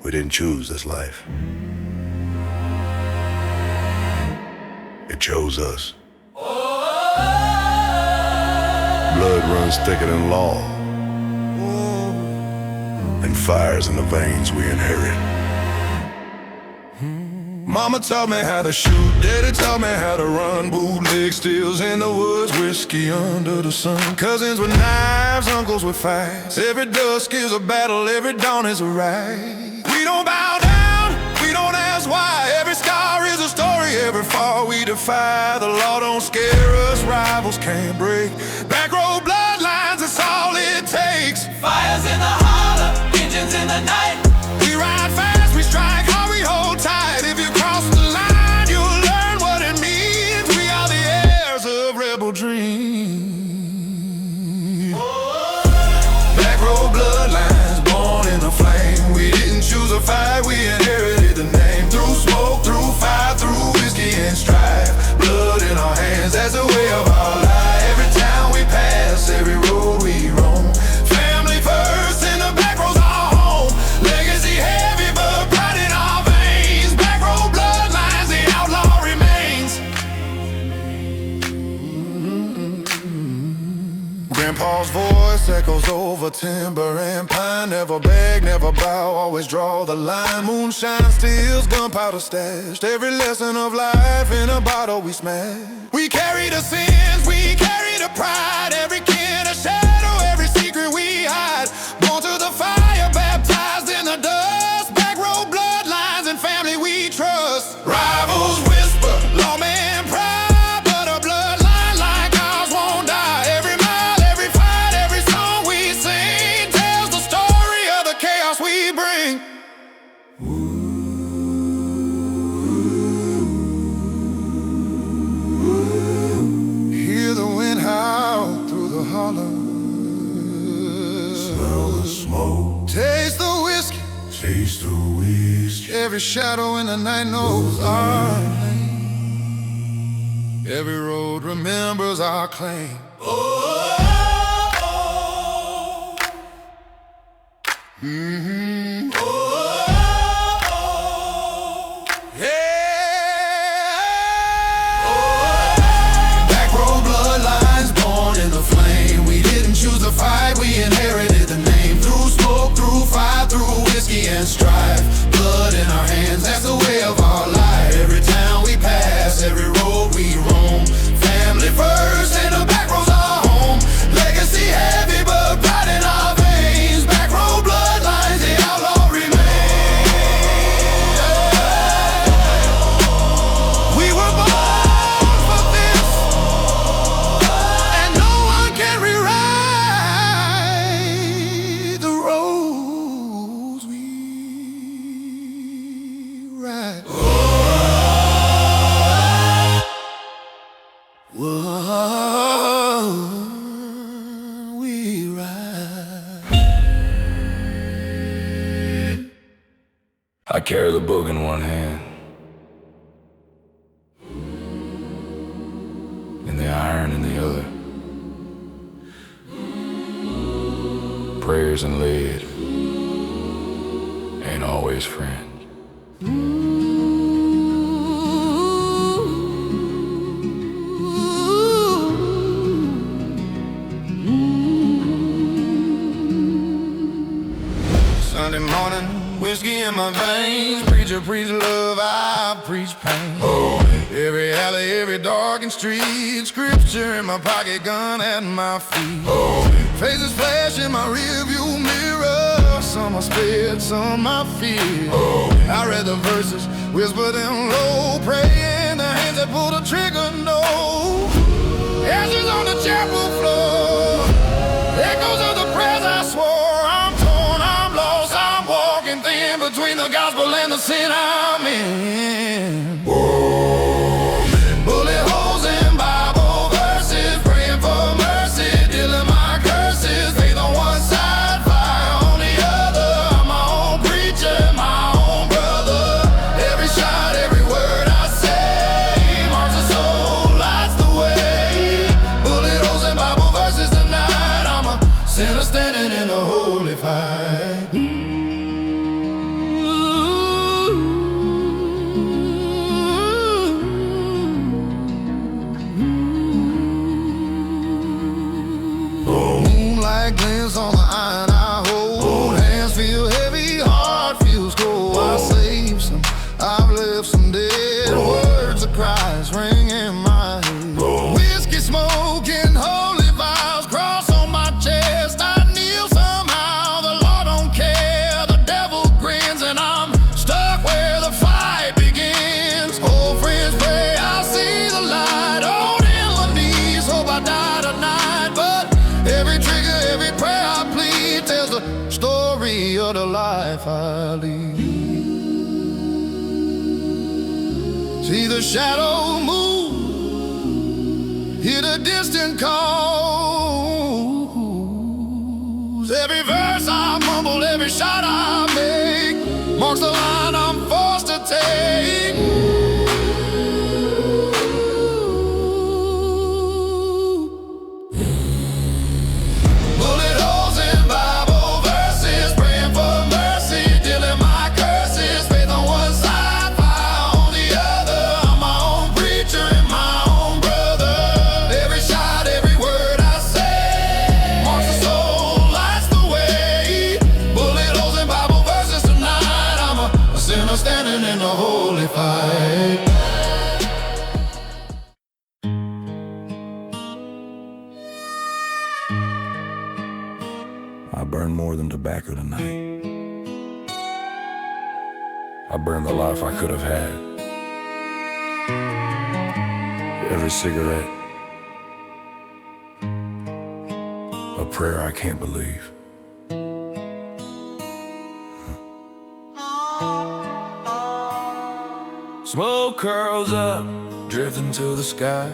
We didn't choose this life. It chose us. Blood runs thicker than law, and fire's in the veins we inherit. Mama taught me how to shoot, daddy taught me how to run. Bootleg steals in the woods, whiskey under the sun. Cousins with knives, uncles with fights. Every dusk is a battle, every dawn is a ride. We don't bow down, we don't ask why. Every scar is a story, every fall we defy. The law don't scare us, rivals can't break. Backroad bloodlines, that's all it takes. Fires in the holler, engines in the night. We ride fast, we strike hard, we hold tight. If you cross the line, you'll learn what it means. We are the heirs of rebel dreams. Backroad bloodlines, born in the flame. We didn't choose a fight, we inherited the name. Through smoke, through fire, through whiskey and strife. Blood in our hands, that's the way of our life. Every town we pass, every road we roam. Family first, and the back roads our home. Legacy heavy, but pride in our veins. Backroad bloodlines, the outlaw remains. Grandpa's voice echoes over timber and pine. Never beg, never bow, always draw the line. Moonshine steals, gunpowder stashed. Every lesson of life in a bottle we smash. We carry the sins, we carry the pride. Every kin a shadow, every secret we hide. Born to the fire, baptized in the dust. Backroad bloodlines and family we trust. Rivals whisper, lawman pride, but a bloodline like ours won't die. Every mile, every fight, every song we sing tells the story of the chaos we bring. Hear the wind howl through the hollow. Smell the smoke. Taste the whiskey. Taste the whiskey. Every shadow in the night knows our name. Every road remembers our claim. Mm-hmm. Backroad bloodlines, born in the flame. We didn't choose a fight, we inherited the name. Through smoke, through fire, through whiskey and strife. Blood in our hands, that's the way of our life. Every town we pass, every road we roam. Family first, and the back roads our home. Legacy heavy, but pride in our veins. Backroad bloodlines, the outlaw remains. We were born for this, and no one can rewrite the roads we ride. Whoa, we ride. I carry the book in one hand and the iron in the other. Prayers and lead ain't always friends. Sunday morning, whiskey in my veins. Preacher preach love, I preach pain. Every alley, every darkened street. Scripture in my pocket, gun at my feet. Faces flash in my rearview mirror. Some are spared, some I fear. I read the verses, whisper them low. Praying the hands that pull the trigger, no. Ashes on the chapel floor. Echoes of the prayers I swore. I'm torn, I'm lost, I'm walking thin between the gospel and the sin I'm in. Bullet holes in Bible verses, praying for mercy, dealing my curses. Faith on one side, fire on the other. I'm my own preacher, my own brother. Every shot, every word I say marks the soul, lights the way. Bullet holes in Bible verses tonight. I'm a sinner standing in a holy fight. the shadow move, hear the distant calls. Every verse I mumble, every shot I make marks the line I'm forced to take. Bullet holes in Bible verses, praying for mercy, dealing my curses. Faith on one side, fire on the other. I'm my own preacher and my own brother. Every shot, every word I say marks the soul, lights the way. Bullet holes in Bible verses tonight. I'm a sinner standing in the holy fight. I burn more than tobacco tonight. I burn the life I could have had. Every cigarette, a prayer I can't believe. Smoke curls up, drifting to the sky.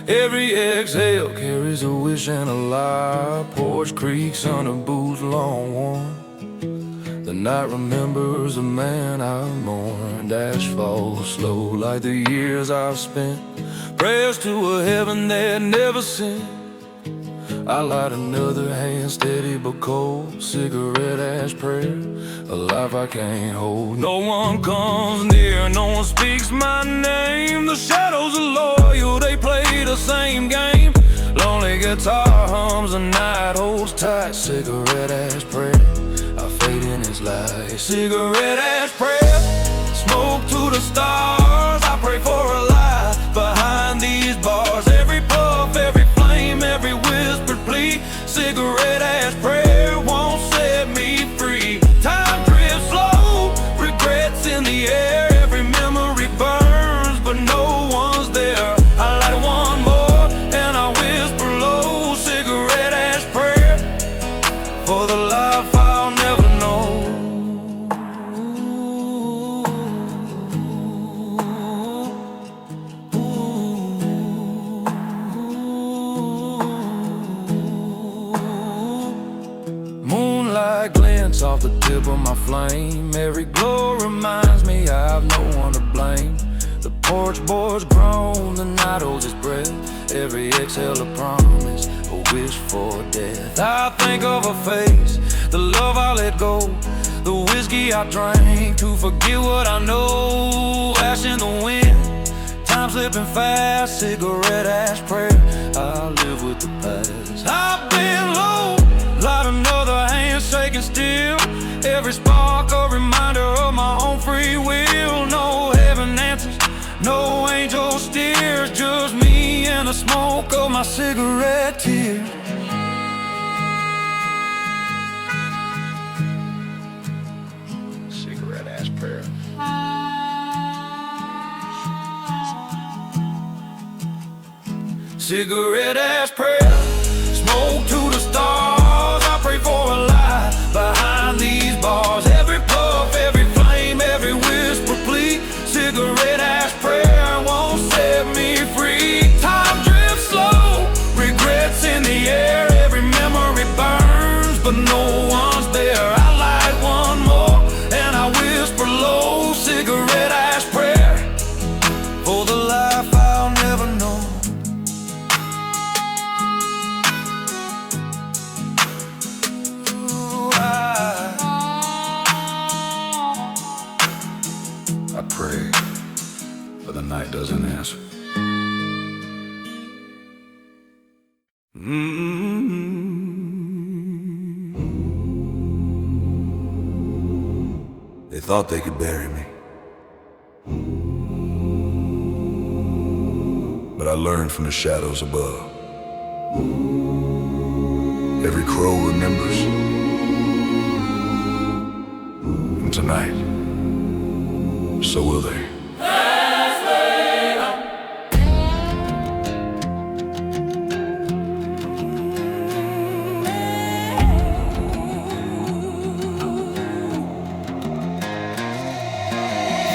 Every exhale carries a wish and a lie. Porch creaks under boots long worn. The night remembers the man I've mourned. Ash falls slow like the years I've spent. Prayers to a heaven that never sent. I light another hand, steady but cold. Cigarette ash prayer, a life I can't hold. No one comes near, no one speaks my name. The shadows are loyal, they play the same game. Lonely guitar hums, the night holds tight. Cigarette ash prayer, I fade in its light. Cigarette ash prayer, smoke to the stars. I pray for a life behind these bars. Every puff, every flame, every whispered plea. Cigarette ash prayer won't set me free. Time drifts slow, regrets in the air. Every memory burns, but no one's there. I light one more and I whisper low. Cigarette ash prayer for the life I'll never know. Moonlight glints off the tip of my flame. Every glow reminds me I have no one to blame. The porch boys groan, the night holds its breath. Every exhale a promise, a wish for death. I think of her face, the love I let go, the whiskey I drank to forget what I know. Ash in the wind, time slipping fast. Cigarette ash prayer, I live with the past. I've been low, light another hand shaking still. Every spark a reminder of my own free will. No heaven answers, no angel steers, just me and the smoke of my cigarette tears. Cigarette ash prayer. Cigarette ash prayer, smoke to the stars. I pray for a life behind these bars. Every puff, every flame, every whisper plea. Cigarette ash prayer won't set me free. Time drifts slow, regrets in the air. Every memory burns, but no one's there. I light one more and I whisper low. Cigarette ash prayer for the life I'll never know. I pray, but the night doesn't answer. They thought they could bury me, but I learned from the shadows above. Every crow remembers, and tonight, so will they.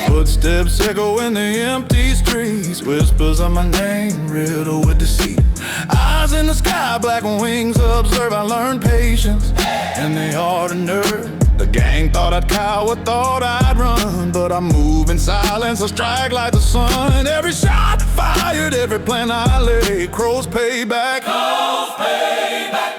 Footsteps echo in the empty street. breeze, whispers of my name, riddled with deceit. Eyes in the sky, black wings observe. I learned patience in the ordinary. The gang thought I'd cower, thought I'd run, but I move in silence, I strike like the sun. Every shot fired, every plan I laid, crows payback. Crows payback.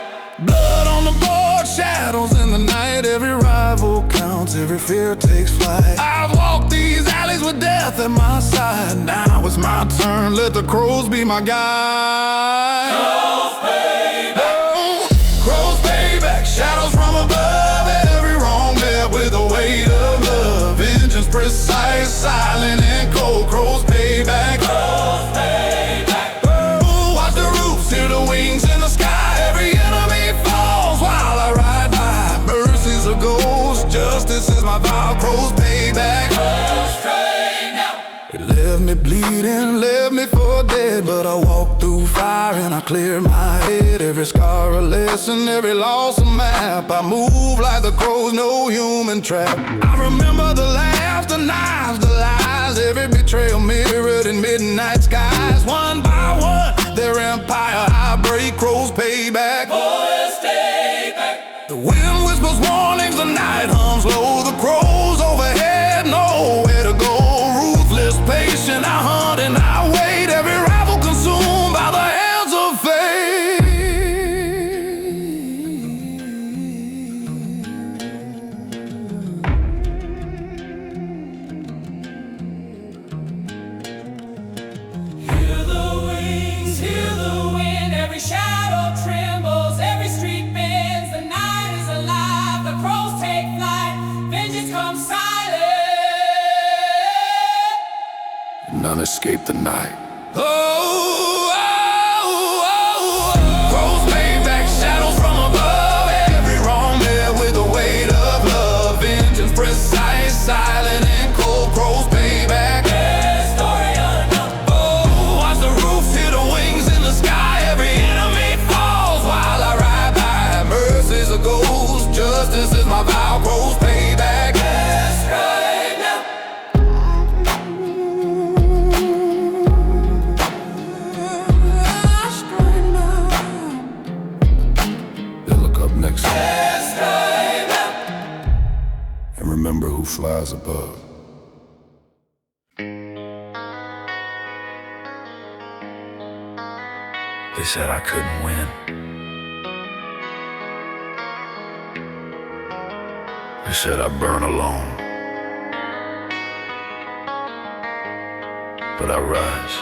Blood on the board, shadows in the night. Every rival counts, every fear takes flight. I've walked these alleys with death at my side. Now it's my turn, let the crows be my guide. Crows payback. Oh, crows payback, shadows from above. Every wrong met with the weight of love. Vengeance precise, silent and cold. Crows payback. Crows payback. Oh, watch the roofs, hear the wings in the sky. Every enemy falls while I ride by. Mercy's a ghost, justice is my vow. Crows payback. Crows straight now. It left me bleeding, left me for dead, but I walked through fire and I cleared my head. Every scar a lesson, every loss a map. I move like the crows, no human trap. I remember the laughs, the knives, the lies. Every betrayal mirrored in midnight skies. One by one, their empire I break. Crows payback. Boys stay back. The wind whispers warnings, the night hums low. The crows overhead, nowhere to go. Ruthless, patient, I hunt and I wait. Every rival consumed by the hands of fate. Hear the wings, hear the wind. Every shadow trembles, every street bends. The night is alive, the crows take flight. Vengeance comes silent. None escape the night. Crows payback, shadows from above. Every wrong met with the weight of love. Vengeance precise, silent and cold. Crows payback. Story unknown. Oh, watch the roofs, hear the wings in the sky. Every enemy falls while I ride by. Mercy's a ghost, justice is my vow. Crows payback. Straight now. Then look up next Straight now. and remember who flies above. They said I couldn't win. They said I burn alone. But I rise.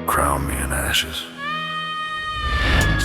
Crown me in ashes.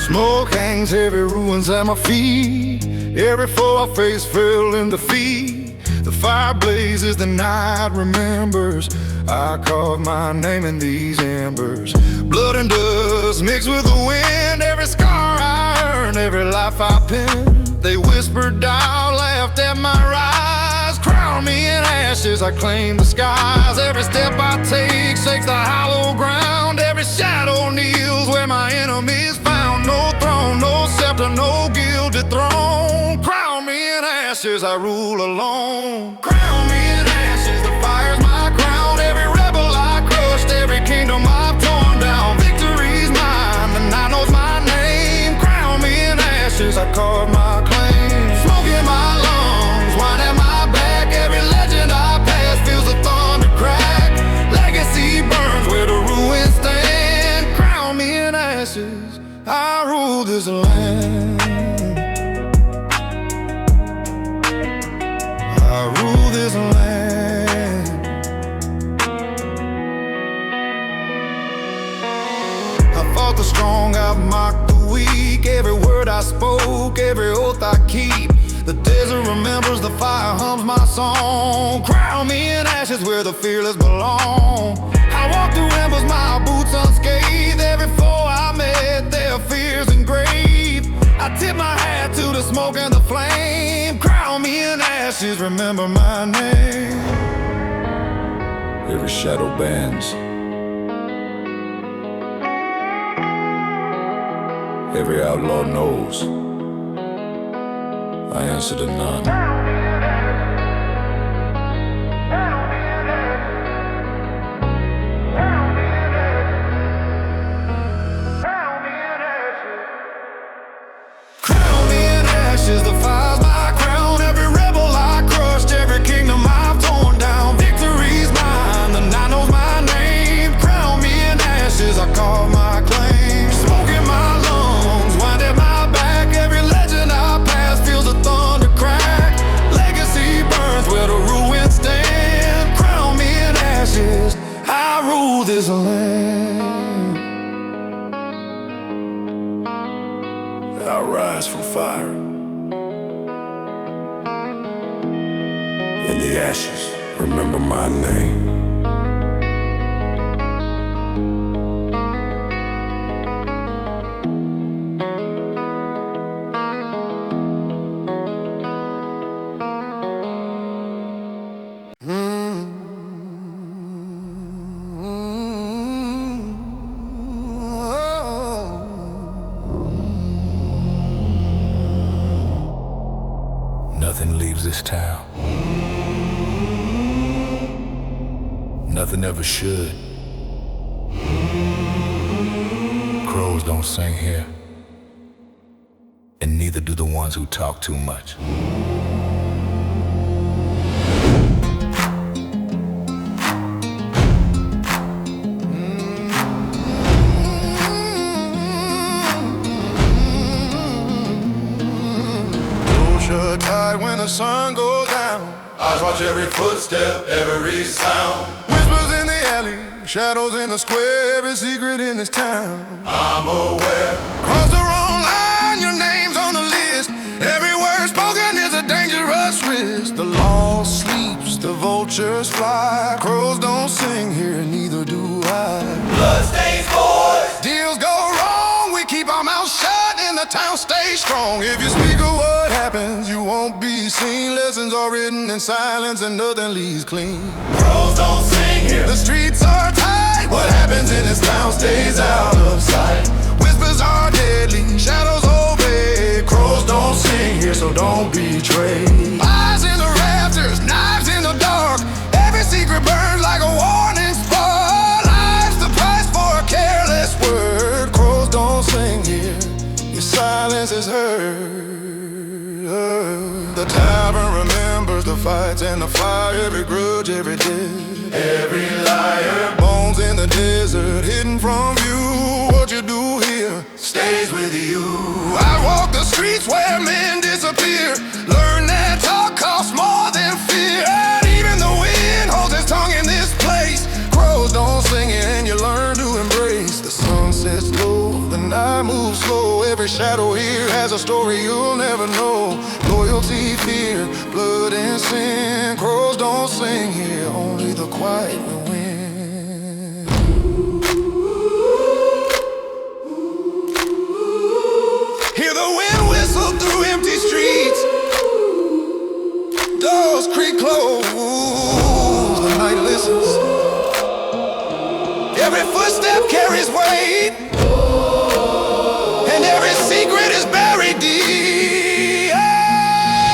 Smoke hangs heavy, ruins at my feet. Every foe I face fell in defeat. The fire blazes, the night remembers. I carve my name in these embers. Blood and dust mixed with the wind. Every scar I earned, every life I penned. They whispered down, laughed at my rise. Crown me in ashes, I claim the skies. Every step I take shakes the hollow ground. Every shadow kneels where my enemies found. No throne, no scepter, no gilded throne. Crown me in ashes, I rule alone. Crown me in ashes, the fire's my crown. Every rebel I crushed, every kingdom I've torn down. Victory's mine, the night knows my name. Crown me in ashes, I carve my claim. Smoke in my lungs, wine at my back. Every legend I pass feels the thunder crack. Legacy burns where the ruins stand. Crown me in ashes, I rule this land. I rule this land. I fought the strong, I've mocked the weak. Every word I spoke, every oath I keep. The desert remembers, the fire hums my song. Crown me in ashes where the fearless belong. I walk through embers, my boots unscathed. Every foe I met, their fears engraved. I tip my hat to the smoke and the flame. Crown me in ashes, remember my name. Every shadow bends. Every outlaw knows I answer to none. a land. I'll rise from fire. In the ashes, remember my name. Nothing leaves this town. Nothing ever should. Crows don't sing here, and neither do the ones who talk too much. Shut tight when the sun goes down. Eyes watch every footstep, every sound. Whispers in the alley, shadows in the square, every secret in this town. I'm aware. Cross the wrong line, your name's on the list. Every word spoken is a dangerous risk. The law sleeps, the vultures fly. Crows don't sing here, neither do I. Bloodstains, boys. Deals go wrong, we keep our mouths shut and the town stays strong. If you speak of what happens, you won't be seen. Lessons are written in silence and nothing leaves clean. Crows don't sing here. The streets are tight, what happens in this town stays out of sight. Whispers are deadly, shadows obey. Crows don't sing here, so don't betray. Eyes in the rafters, knives in the dark. Every secret burns like a warning spark. Life's the price for a careless word. Crows don't sing here, your silence is heard. The tavern remembers the fights and the fire, every grudge, every death, every liar. Bones in the desert, hidden from view. What you do here stays with you. I walk the streets where men disappear. Learn that talk costs more than fear. And even the wind holds its tongue in this place. Crows don't sing it and you learn to embrace. The sun sets low, the night moves slow. Every shadow here has a story you'll never know. Loyalty, fear, blood and sin. Crows don't sing here, only the quiet will win. Hear the wind whistle through empty streets. Doors creak close, the night listens. Every footstep carries weight, and every secret is buried deep.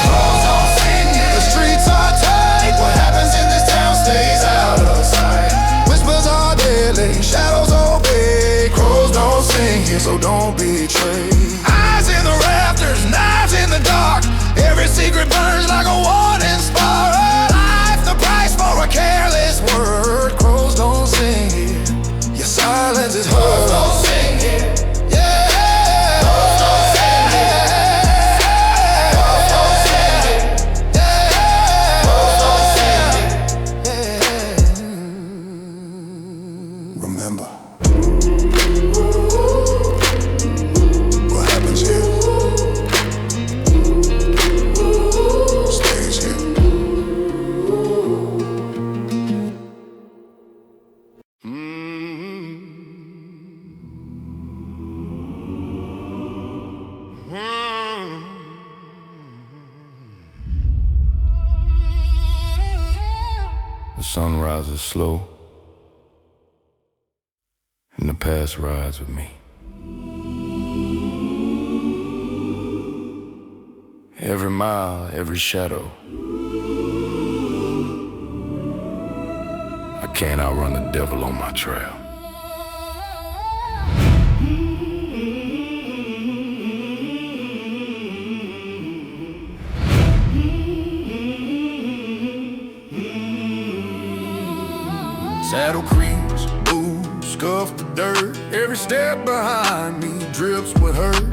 Crows don't sing it. The streets are tight. What happens in this town stays out of sight. Whispers are deadly, shadows obey. Crows don't sing here, so don't betray. Eyes in the rafters, knives in the dark. Every secret burns like a warning spark. Life the price for a careless word. Crows don't sing here, your silence is heard. Crows don't sing here. Yeah. Crows don't sing here. Crows don't sing here. Yeah. Crows don't sing here. Remember, what happens here stays here. The sun rises slow, and the past rides with me. Every mile, every shadow, I can't outrun the devil on my trail. Saddle creaks, boots, scuff the dirt. Every step behind me drips with hurt.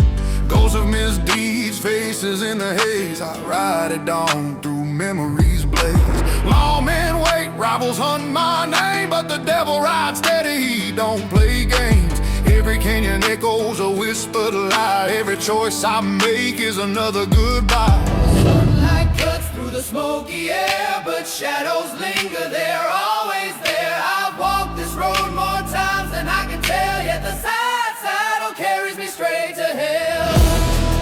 Ghosts of misdeeds, faces in the haze. I ride it on through memories blaze. Lawmen wait Rivals hunt my name, but the devil rides steady, he don't play games. Every canyon echoes a whispered lie. Every choice I make is another goodbye. Sunlight cuts through the smoky air, but shadows linger, they're always there. I've walked this road more times than I can tell, yet the side saddle carries me straight to hell.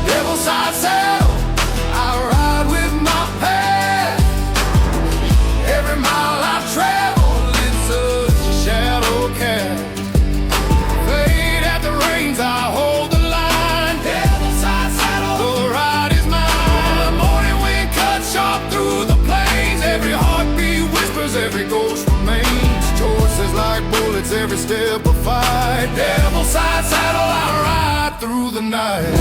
Devil side saddle, I ride with my past. Every mile I travel, it's a shadow cast. Fade at the reins, I hold the line. Devil side saddle, The ride is mine. Morning wind cuts sharp through the plains. Every heartbeat whispers, every ghost remains. Choices like bullets, every step a fight. Devil side saddle, I ride through the night.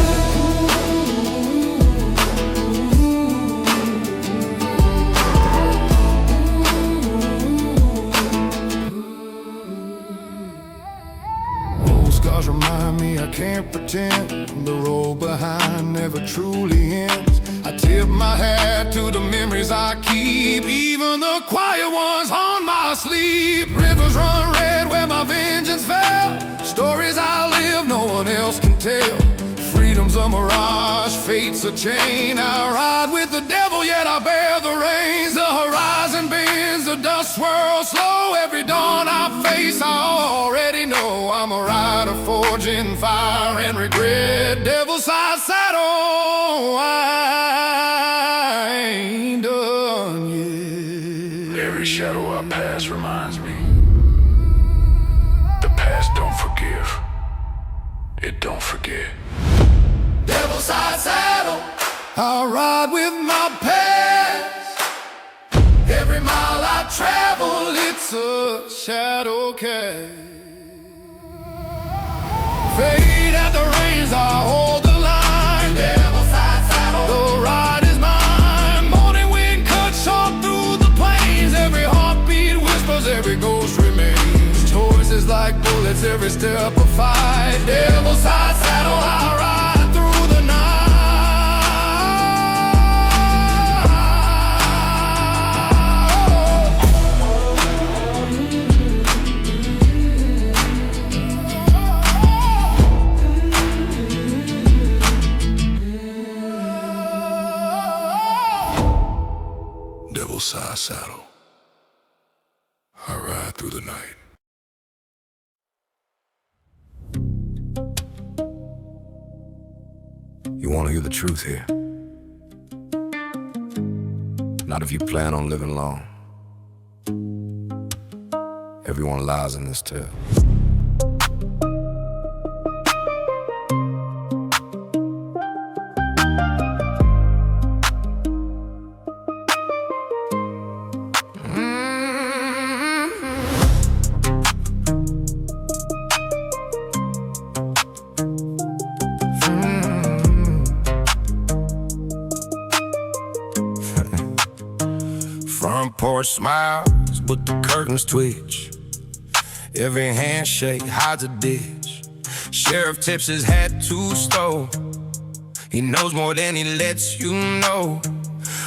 Scars remind me I can't pretend. The road behind never truly ends. I tip my hat to the memories I keep, even the quiet ones on my sleep. Rivers run red where my vengeance fell. Stories I live no one else can tell. Freedom's a mirage, fate's a chain. I ride with the devil, yet I bear the reins. The horizon bends, the dust swirls slow. Every dawn I face, I already know I'm a rider forging fire and regret. Devil side saddle, I ain't done yet. Every shadow I pass reminds me. The past don't forgive. It don't forget. Devil side saddle, I ride with my past. Every mile I travel, it's a shadow cast. Fade at the reins, I hold the line. devil side saddle, The ride is mine. Morning wind cuts sharp through the plains. Every heartbeat whispers, every ghost remains. Choices like bullets, every step a fight. Devil side saddle, I ride through the night. Devil side saddle, I ride through the night. You want to hear the truth here? Not if you plan on living long. Everyone lies in this tale. Front porch smiles, but the curtains twitch. Every handshake hides a ditch. Sheriff tips his hat to Stowe. He knows more than he lets you know.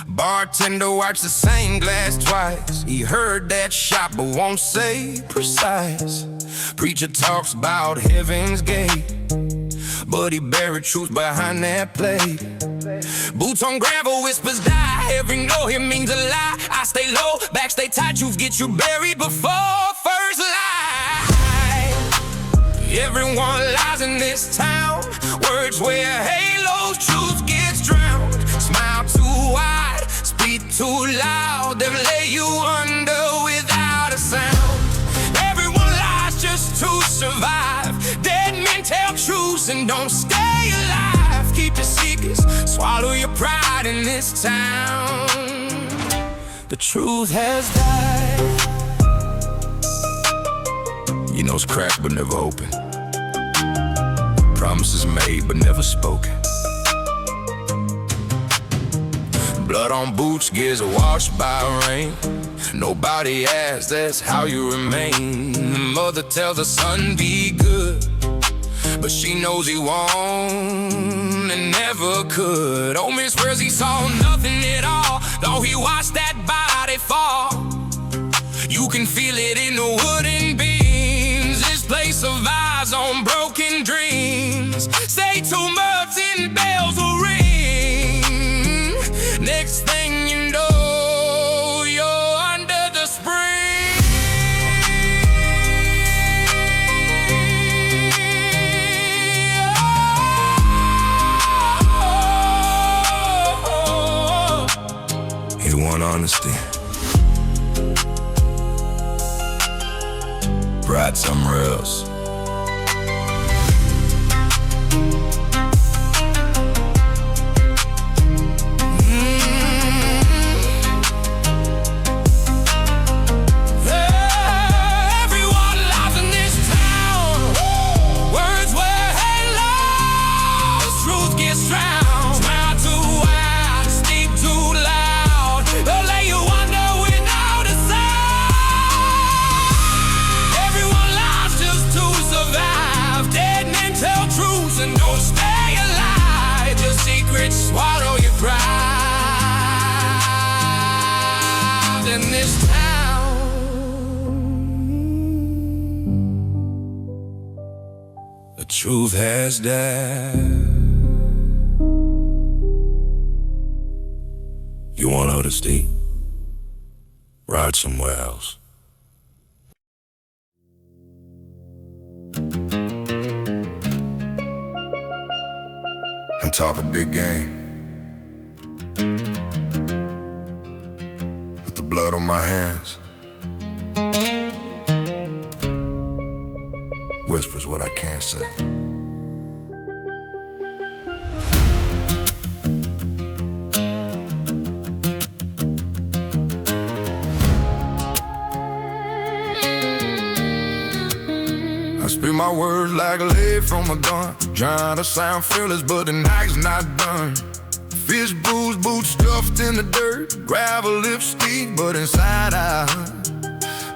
Bartender wipes the same glass twice. He heard that shot but won't say precise. Preacher talks about heaven's gate, but he buried truth behind that plate. Boots on gravel, whispers die. Every no here means a lie. I stay low, back stay tight. Truth get you buried before first light. Everyone lies in this town. Words wear halos, truth gets drowned. Smile too wide, speak too loud. They'll lay you under without a sound. Everyone lies just to survive. Dead men tell truths and don't stay alive. Keep your secrets, swallow your pride in this town. The truth has died. You know it's cracked but never open. Promises made but never spoken. Blood on boots, gears washed by rain. Nobody asks, that's how you remain. The mother tells her son be good, but she knows he won't and never could. Old Miss Swears he saw nothing at all, though he watched that body fall. You can feel it in the wooden beams. This place survives on broken dreams. Say too much and bells will ring. Next thing you know, you're under the spring. You want honesty? Ride somewhere else. Everyone lives in this town. Words were hellos. Truth gets drowned. Smile too wide, sleep too loud. They'll lay you under without a sound. Everyone lies just to survive. Dead men tell truths and don't stay alive. Your secrets swallow your pride in this town. The truth has died. You want honesty? Ride somewhere else. I'm talking big game. With the blood on my hands. Whispers what I can't say. I speak my words like a lead from a gun. Trying to sound fearless, but the night's not done. Fish booze, boots stuffed in the dirt. Gravel lipstick, but inside I hurt.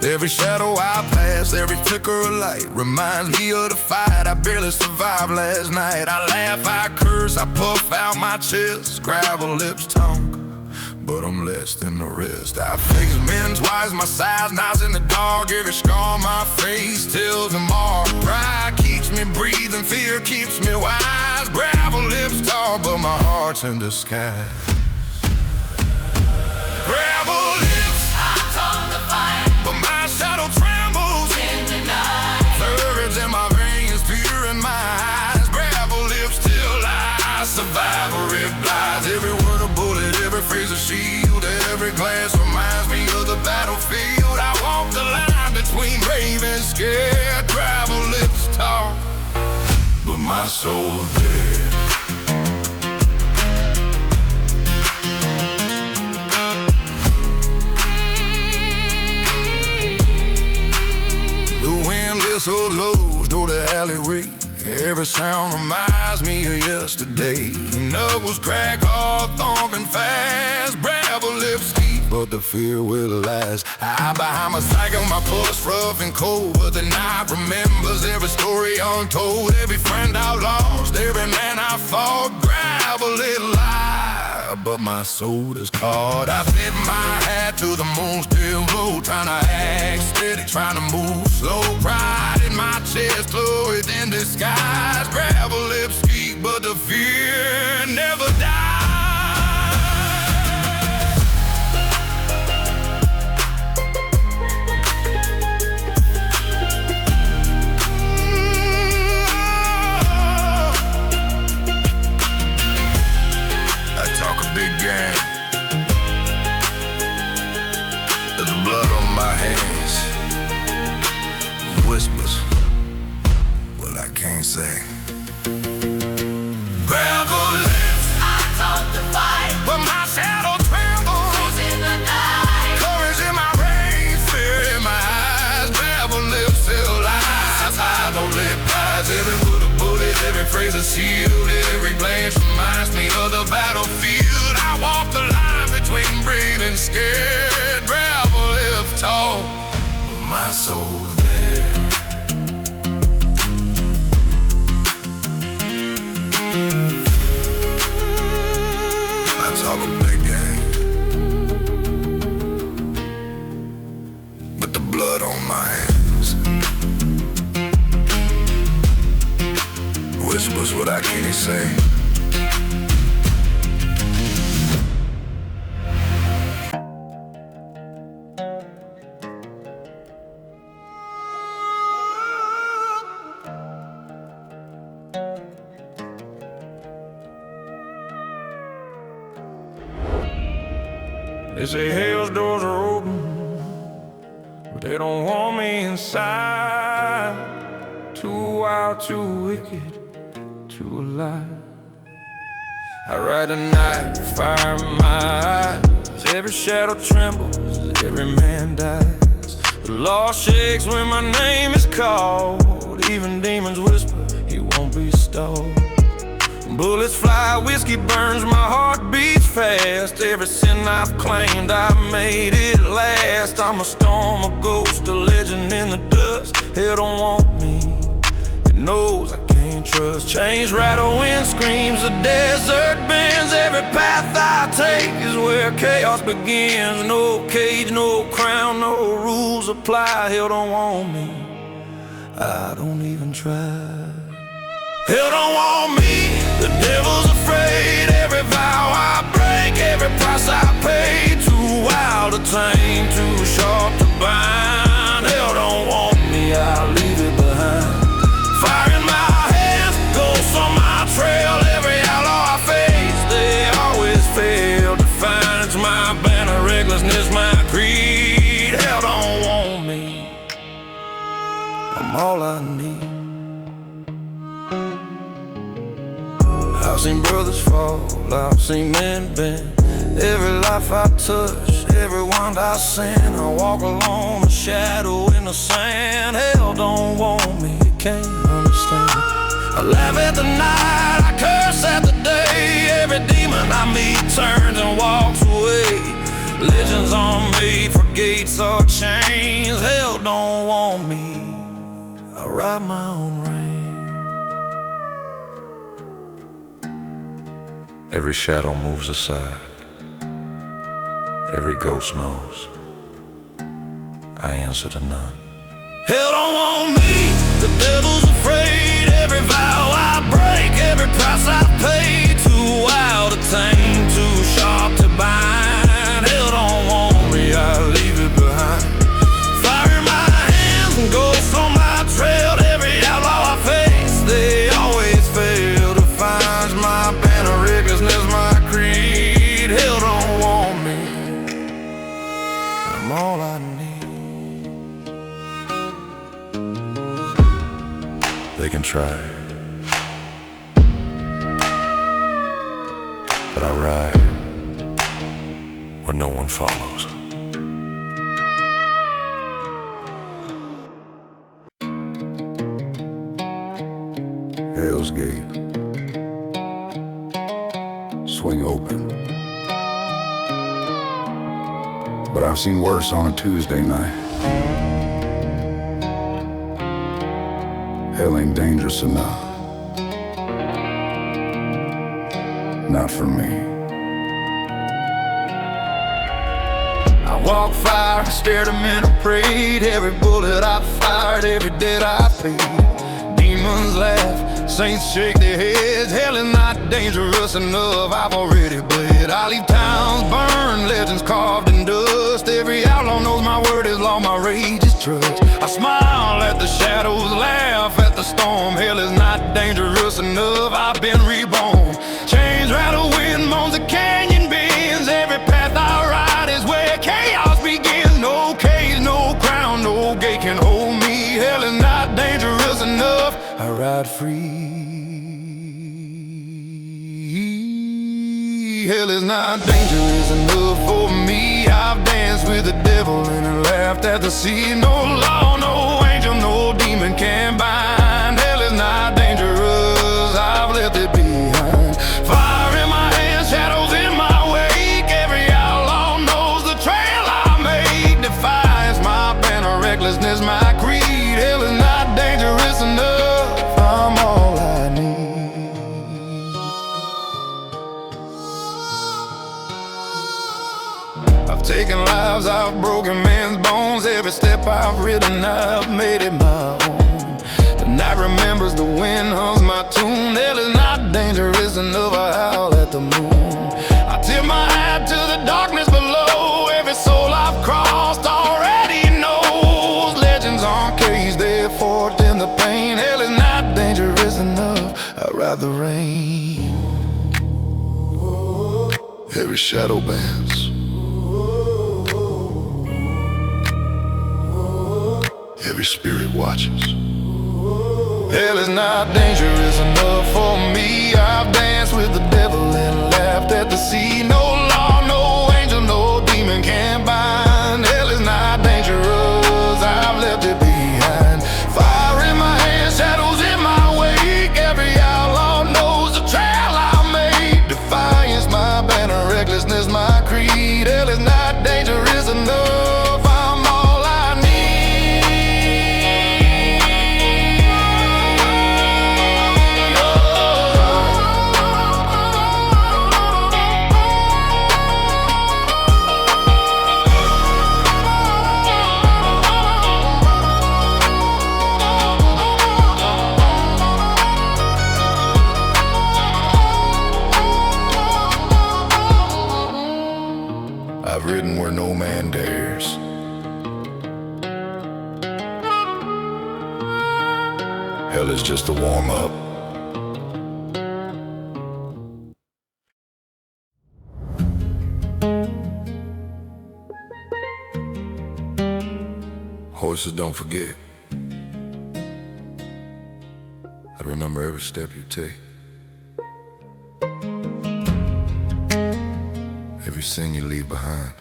Every shadow I pass, every flicker of light reminds me of the fight I barely survived last night. I laugh, I curse, I puff out my chest. Gravel lips talk, but I'm less than the rest. I fix men twice my size, knives in the dark. Every scar on my face tells them all. Pride keeps me breathing, fear keeps me wise. Gravel lips talk, but my heart's in disguise. Gravel lips, I tongue the fire but my shadow trembles in the night. Courage in my veins, fear in my eyes. Gravel lips till I survive or it flies. Every word a bullet, every phrase a shield. Every glance reminds me of the battlefield. I walk the line between brave and scared. Gravel lips talk, but my soul's dead. The wind whistles low through the alleyway. Every sound reminds me of yesterday. Knuckles crack hard, thumping fast. Gravel lips deep, but the fear will last. I behind my cycle, my pulse rough and cold, but the night remembers every story untold. Every friend I lost, every man I fought. Gravel lit alive, but my soul is caught. I fit my hat to the moon, still low, trying to act steady, trying to move slow. Pride in my chest, flow it in disguise. Gravel lips speak, but the fear never dies. I talk a big game. There's blood on my hands. Whispers what I can't say. Gravel lips, I tongue the fire but my shadow trembles in the night. Courage in my veins, fear in my eyes. Gravel lips still lies. I don't live lies. Every word a bullet, every phrase a shield. Every glance reminds me of the battlefield. I walk the line between brave and scared. Gravel lips talk, but my soul's dead. I talk a big game, but the was what I can't say. They say hell's doors are open, but they don't want me inside. Too wild, too wicked, too alive. I ride the night, fire in my eyes. Every shadow trembles, every man dies. The law shakes when my name is called. Even demons whisper, he won't be stalled. Bullets fly, whiskey burns, my heart beats fast. Every sin I've claimed, I made it last. I'm a storm, a ghost, a legend in the dust. Hell don't want me, it knows I can't trust. Chains rattle, wind screams, the desert bends. Every path I take is where chaos begins. No cage, no crown, no rules apply. Hell don't want me, I don't even try. Hell don't want me, the devil's afraid. Every vow I break, every price I pay. Too wild to tame, too sharp to bind. Hell don't want me, I'll leave it behind. Fire in my hands, ghosts on my trail. Every outlaw I face, they always fail to find. It's my banner, recklessness, my creed. Hell don't want me, I'm all I need. I've seen brothers fall, I've seen men bend. Every life I touch, every wand I send. I walk alone, a shadow in the sand. Hell don't want me, it can't understand. I laugh at the night, I curse at the day. Every demon I meet turns and walks away. Legends are made for gates or chains. Hell don't want me, I ride my own rain. Every shadow moves aside. Every ghost knows I answer to none. Hell don't want me, the devil's afraid. Every vow I break, every price I pay. Too wild to tame, too sharp to bind. Hell don't want me, I leave it behind. Fire in my hands and ghosts on my trail. Every outlaw I face, they always fail to find. My banner, recklessness, my creed. Hell don't want me, I'm all I need. They can try, but I ride where no one follows. Hell's Gate, swing open. But I've seen worse on a Tuesday night. Hell ain't dangerous enough. Not for me. I walk fire, stared them in a parade. Every bullet I fired, every debt I paid. Demons laugh, saints shake their heads. Hell is not dangerous enough, I've already bled. I leave towns burned, legends carved in dust. Every outlaw knows my word is law, my rage is trust. I smile at the shadows, laugh at the storm. Hell is not dangerous enough, I've been reborn. Chains rattle, wind moans, the canyon bends. Every path I ride is where chaos begins. No cage, no crown, no gate can hold me. Hell is not dangerous enough, I ride free. Hell is not dangerous enough for me. I've danced with the devil and laughed at the sea. No law, no angel, no demon can bind. Hell is not dangerous, I've left it behind. Fire in my hands, shadows in my wake. Every outlaw knows the trail I make. Defiance, my banner, recklessness, my creed. Hell is not dangerous enough, I'm all I need. I've taken lives, I've broken men's bones. Every step I've ridden, I've made it my own. The night remembers, the wind hums my tune. ride the rain. Every shadow bends. Every spirit watches. Hell is not dangerous enough for me. I've danced with the devil and laughed at the sea. No law, no angel, no demon can bind. Hell is not dangerous, I've left it behind. Fire in my hands, shadows in my wake. Every outlaw knows the trail I made. Defiance my banner, recklessness my creed. Hell is not dangerous enough, I'm all I need. I've ridden where no man dares. Hell is just a warm-up. Horses don't forget. I remember every step you take. Every sin you leave behind.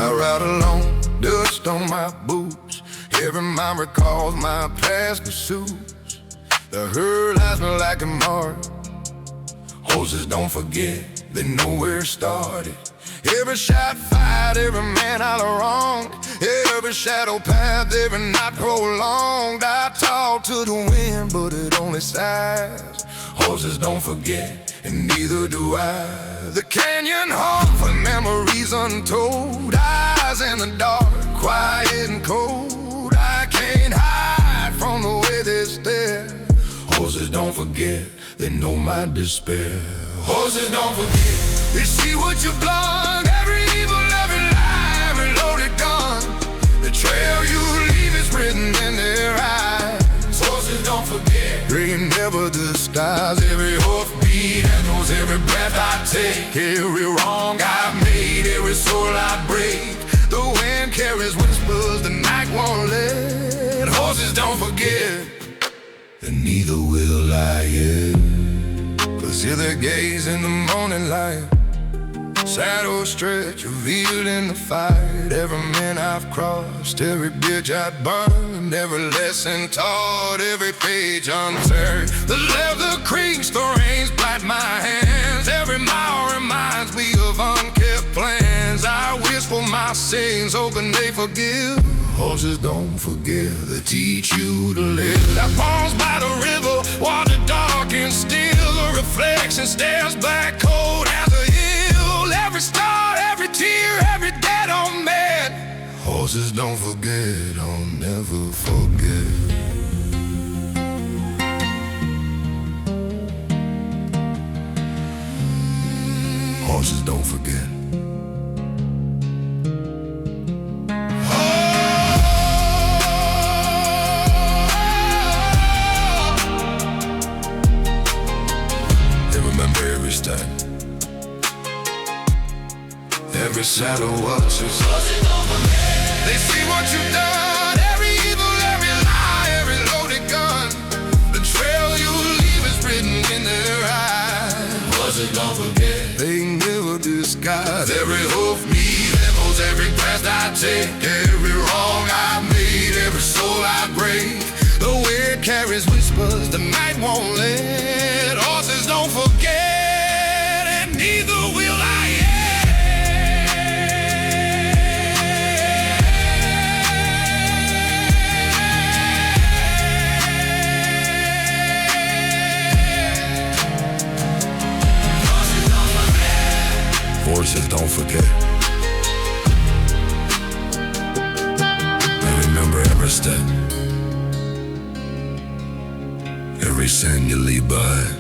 I ride alone, dust on my boots. Every mile recalls my past pursuits. The herd lies me like a mark. Horses don't forget, they know where it started. Every shot fired, every man all wronged. Every shadow path, every night prolonged. I talk to the wind, but it only sighs. Horses don't forget, and neither do I. The canyon haunt for memories untold. Eyes in the dark, quiet and cold. I can't hide from the way they stare. Horses don't forget, they know my despair. Horses don't forget, they see what you've done. Every evil, every lie, every loaded gun. The trail you leave is written in their eyes. Horses don't forget, they never disguise. Every hoofbeat and knows every breath I take. Every wrong I've made, every soul I break. The wind carries whispers the night won't let. Horses don't forget, and neither will I yet. Cause here they gaze in the morning light. Shadows stretch, revealed in the fight. Every man I've crossed, every bridge I've burned, every lesson taught, every page unturned. The leather creaks, the reins blight my hands. Every mile reminds me of unkept plans. I wish for my sins, hoping they forgive. Horses don't forget, they teach you to live. I pause by the river, water dark and still. The reflection stares back cold as a hill. Every star, every tear, every dead on man. Horses don't forget, I'll never forget. Horses don't forget. Every step, every shadow watches. They see what you've done. Every evil, every lie, every loaded gun. The trail you leave is written in their eyes. Horses don't forget, they never disguise. Every hoofbeat echoes every breath I take. Every wrong I made, every soul I break. The wind carries whispers the night won't let. Horses don't forget, neither will I Horses don't forget. I remember every step, every sin you leave behind.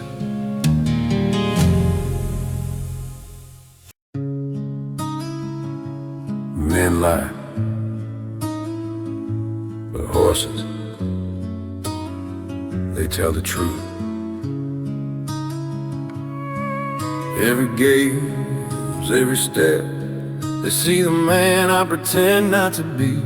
men lie, but horses, they tell the truth. Every gaze, every step, they see the man I pretend not to be.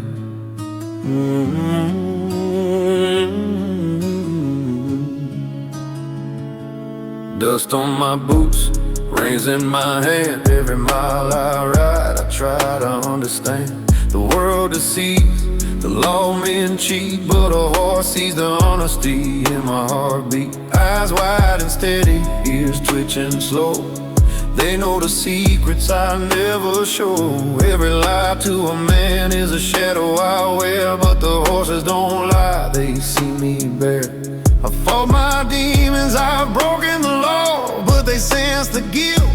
Dust on my boots, reins in my hand. Every mile I ride, I try to understand. The world deceives, the lawmen cheat, but a horse sees the honesty in my heartbeat. Eyes wide and steady, ears twitching slow. They know the secrets I never show. Every lie to a man is a shadow I wear, but the horses don't lie, they see me bare. I fought my demons, I've broken the law, but they sense the guilt,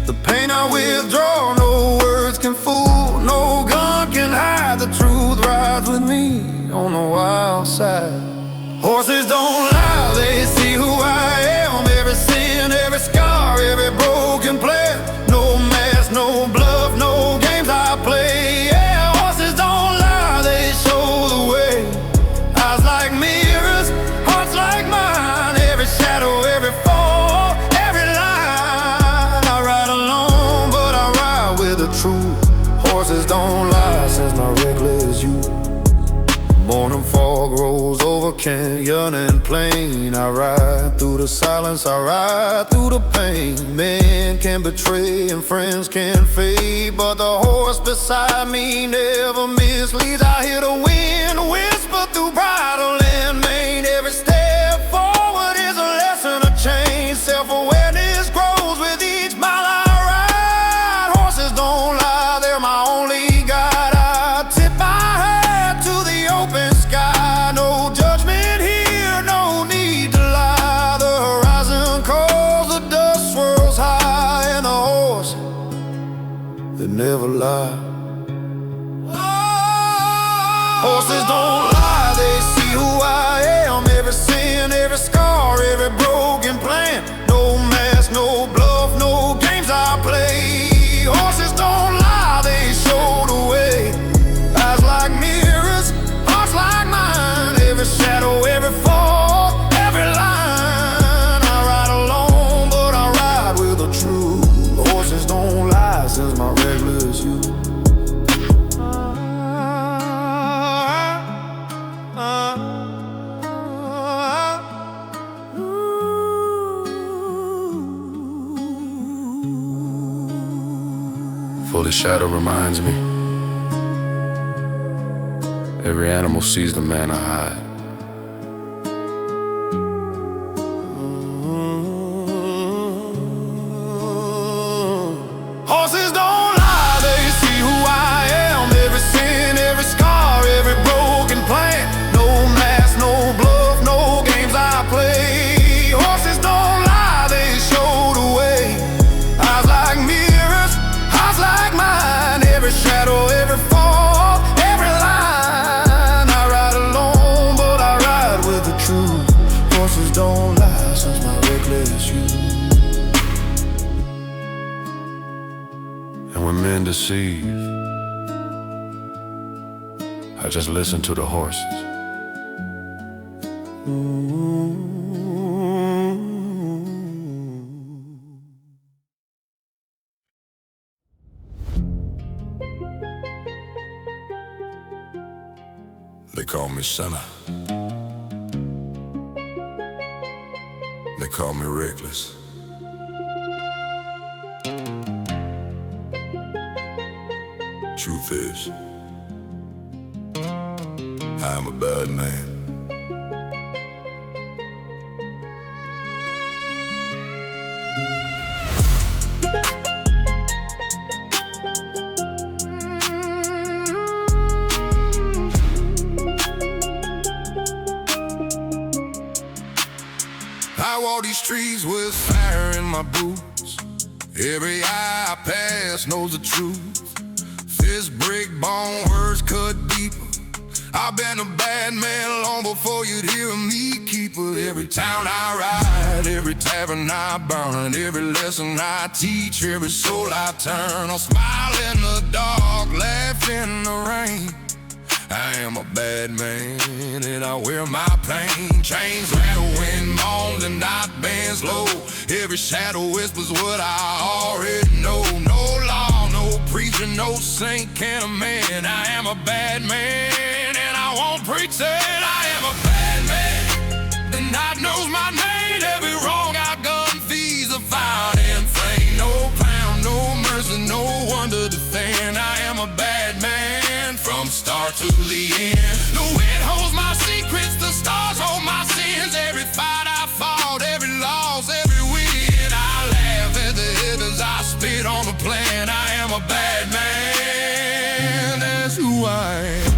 the pain I withdraw. No words can fool, no gun can hide. The truth rides with me on the wild side. Horses don't lie, they see who I am. Every sin, every scar, every broken plan. No mask, no bluff, no games I play. Yeah, horses don't lie, they show the way. Eyes like mirrors, hearts like mine. Every shadow, every fall, every line. I ride alone, but I ride with the truth. Horses don't lie since my reckless youth. Morning fog rolls over canyon and plain. I ride through the silence, I ride through the pain. Men can betray and friends can fade, but the horse beside me never misleads. I hear the wind whisper through bridle and mane. Every step forward is a lesson, a change. Self-awareness grows with each mile I ride. Horses don't lie, they're my only guide. I tip my hat to the open sky. No judgment here, no need to lie. The horizon calls, the dust swirls high, and the horse, they never lie. Horses don't lie, they see who I am. Every sin, every scar, every broken plan. No mask, no bluff, no games I play. Horses don't lie, they show the way. Eyes like mirrors, hearts like mine. Every shadow, every fall, every line. I ride alone, but I ride with the truth. Horses don't lie since my reckless youth. For the shadow reminds me, every animal sees the man I hide. Horses don't lie, they see who I am. Every sin, every scar, every broken plan. No mask, no bluff, no games I play. Horses don't lie, they show the way. Eyes like mirrors, hearts like mine. Every shadow, every fall, every line. I ride alone, but I ride with the truth. Horses don't lie since my reckless youth. And when men deceive, I just listen to the horses. They call me sinner. They call me reckless. Truth is, I'm a bad man. I walk these streets with fire in my boots. Every eye I pass knows the truth. Fist break, bone, words cut deeper. I've been a bad man long before you'd hear me. Keeper, every town I ride, every tavern I burn, every lesson I teach, every soul I turn. I'll smile in the dark, laugh in the rain. I am a bad man and I wear my pain. Chains rattle when moans and night bands low. Every shadow whispers what I already know. No law, no preacher, no saint can amend. I am a bad man and I won't pretend. I am a bad man. The night knows my name. Every wrong I've done feeds a fire and flame. No pound, no mercy, no one to defend. I am a bad man from start to the end. The wind holds my secrets, the stars hold my sins. Every fight I fought, every loss, every win. I laugh at the heavens, I spit on the plan. I am a bad man, that's who I am.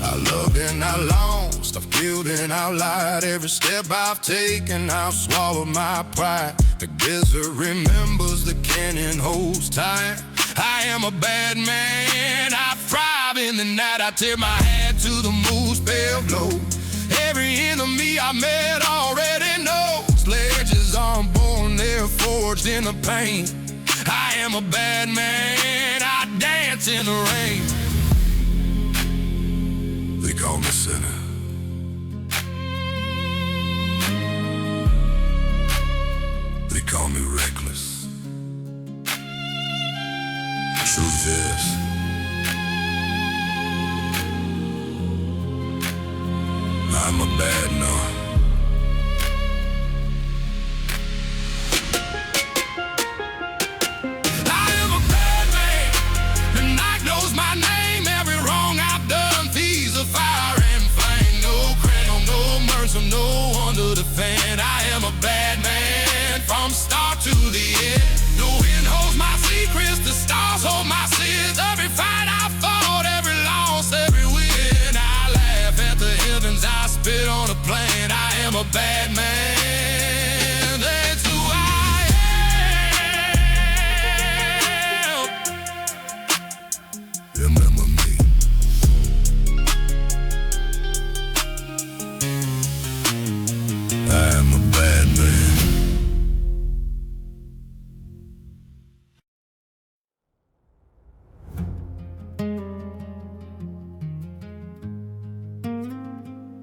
I loved and I lost, I've killed and I've lied. Every step I've taken, I've swallowed my pride. The desert remembers, the canyon holds tight. I am a bad man, I thrive in the night. I tip my hat to the moon, spell blow. Every enemy I met already knows. Legends aren't born, they're forged in the pain. I am a bad man, I dance in the rain. They call me sinner. They call me reckless. Truth is, I'm a bad man. I am a bad man. The night knows my name. Every wrong I've done feeds a fire and flame. No cradle, no mercy, no one to defend. I am a bad man from start to the end. The wind holds my secrets, the stars hold my sins. Every fight I fought, every loss, every win. I laugh at the heavens, I spit on a plane. I am a bad man, that's who I am. Remember me. I am a bad man.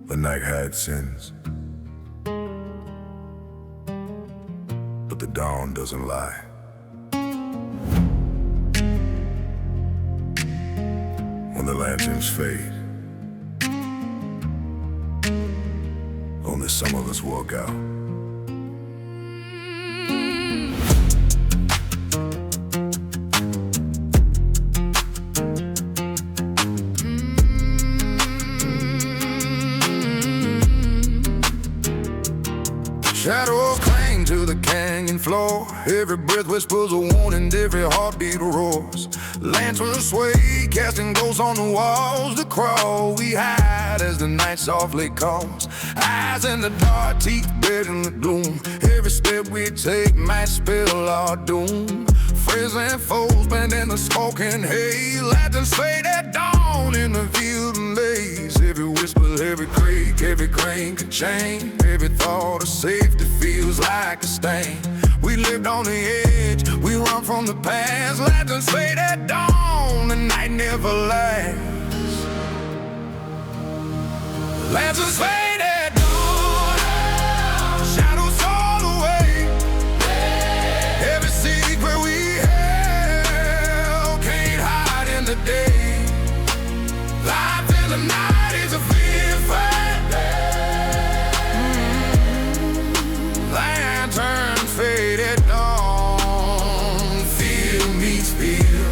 The night hides sins, but the dawn doesn't lie. When the lanterns fade, only some of us walk out. Shadows cling to the canyon floor. Every breath whispers a warning, every heartbeat roars. Lanterns sway, casting ghosts on the walls to crawl. We hide as the night softly calls. Eyes in the dark, teeth buried in the gloom. Every step we take might spell our doom. Friends and foes blend in the smoking hay. Lanterns fade at dawn in the field and lays. Every whisper, every creak, every crane can change. Every thought of safety feels like a stain. We lived on the edge, we run from the past. Lanterns fade at dawn, the night never lasts. Lanterns fade at dawn, shadows fall away. Every secret we held can't hide in the day. Life in the night is a fear fight. Lanterns fade at dawn, fear meets fear.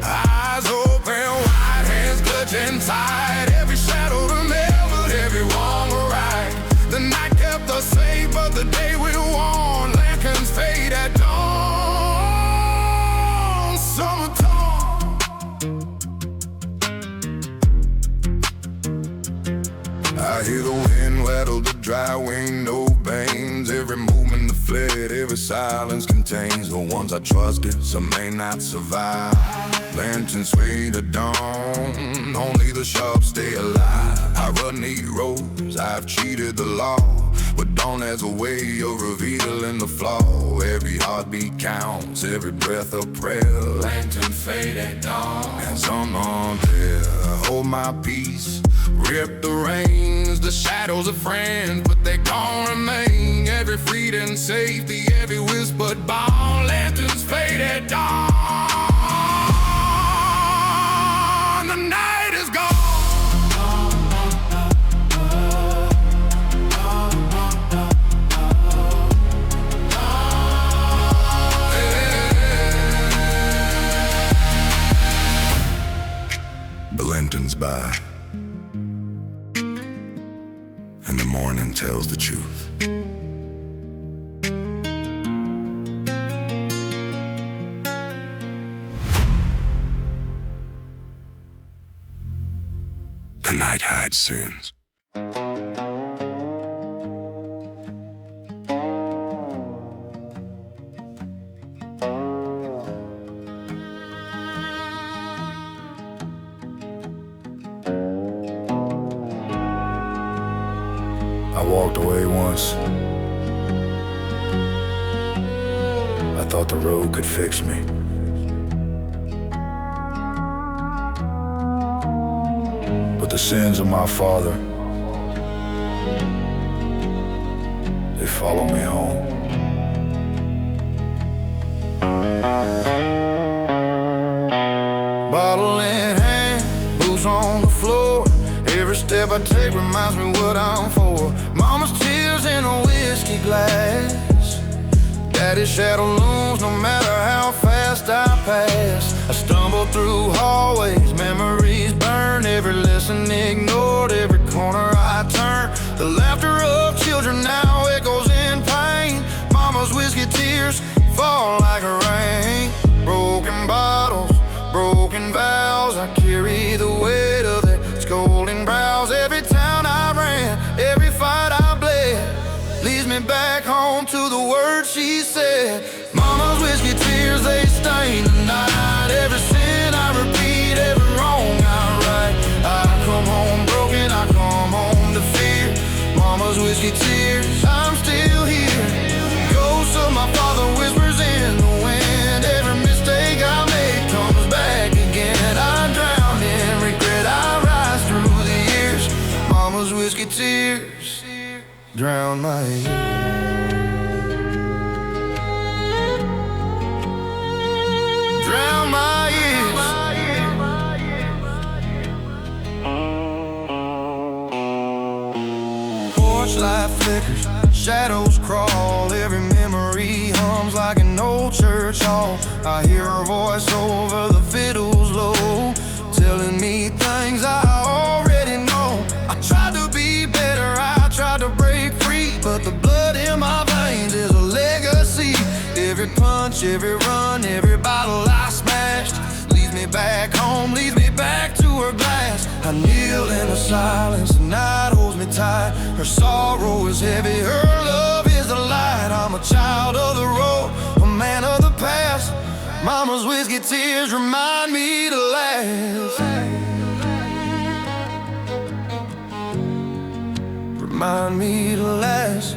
Eyes open wide, hands clutching tight. Every shadow remembered, every wrong right. The night kept us safe, but the day we won. Lanterns fade at dawn, summertime. I I hear the wind rattle the dry wing, no veins. Every movement that fled, every silence contains the ones I trusted, some may not survive. Lanterns sway to dawn, only the sharp stay alive. I run these roads, I've cheated the law, but dawn has a way of revealing the flaw. Every heartbeat counts, every breath a prayer. Lantern fade at dawn, and someone there. Hold my peace, rip the reins. The shadows are friends, but they gon' remain. Every freedom and safety, every whispered bond. Lanterns fade at dawn. The night is gone. The lanterns by, and the morning tells the truth. The night hides sins. I walked away once. I thought the road could fix me. But the sins of my father, they follow me home. Bottle in hand, boots on the floor. Every step I take reminds me what I'm for. Mama's tears in a whiskey glass. Daddy's shadow looms no matter how fast I pass. I stumble through hallways, memories burn. Every lesson ignored, every corner I turn. The laughter of children now echoes in pain. Mama's whiskey tears fall like rain. Broken bottles, broken vows, I carry the weight of their scolding brows. Every town I ran, every fight I bled, leads me back home to the words she said. Mama's whiskey tears, they stain the night. Every sin I repeat, every wrong I right. I come home broken, I come home to fear. Mama's whiskey tears, I'm still here. Ghost of my father whispers in the wind. Every mistake I make comes back again. I drown in regret, I rise through the years. Mama's whiskey tears drown my ears. Drown my ears. Porch light flickers, shadows crawl. Every memory hums like an old church hall. I hear her voice over the fiddle's low, telling me things I already know. I tried to be better, I tried to break free, but the blood in my veins is a legacy. Every punch, every run, every bottle I smashed leads me back home, leads me back to her glass. I kneel in the silence, the night holds me tight. Her sorrow is heavy, her love is the light. I'm a child of the road, a man of the past. Mama's whiskey tears remind me to last. Remind me to last.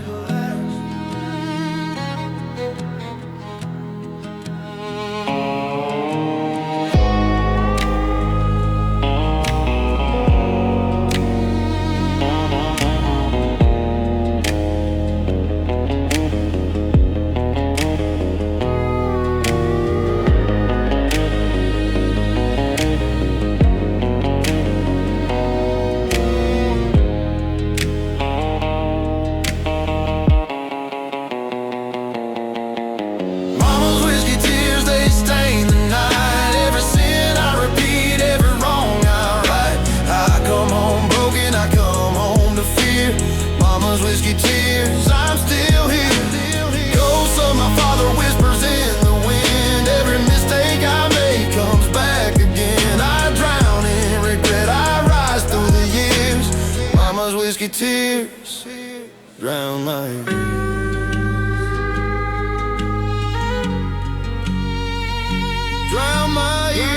mama's whiskey tears drown my ears. Drown my ears.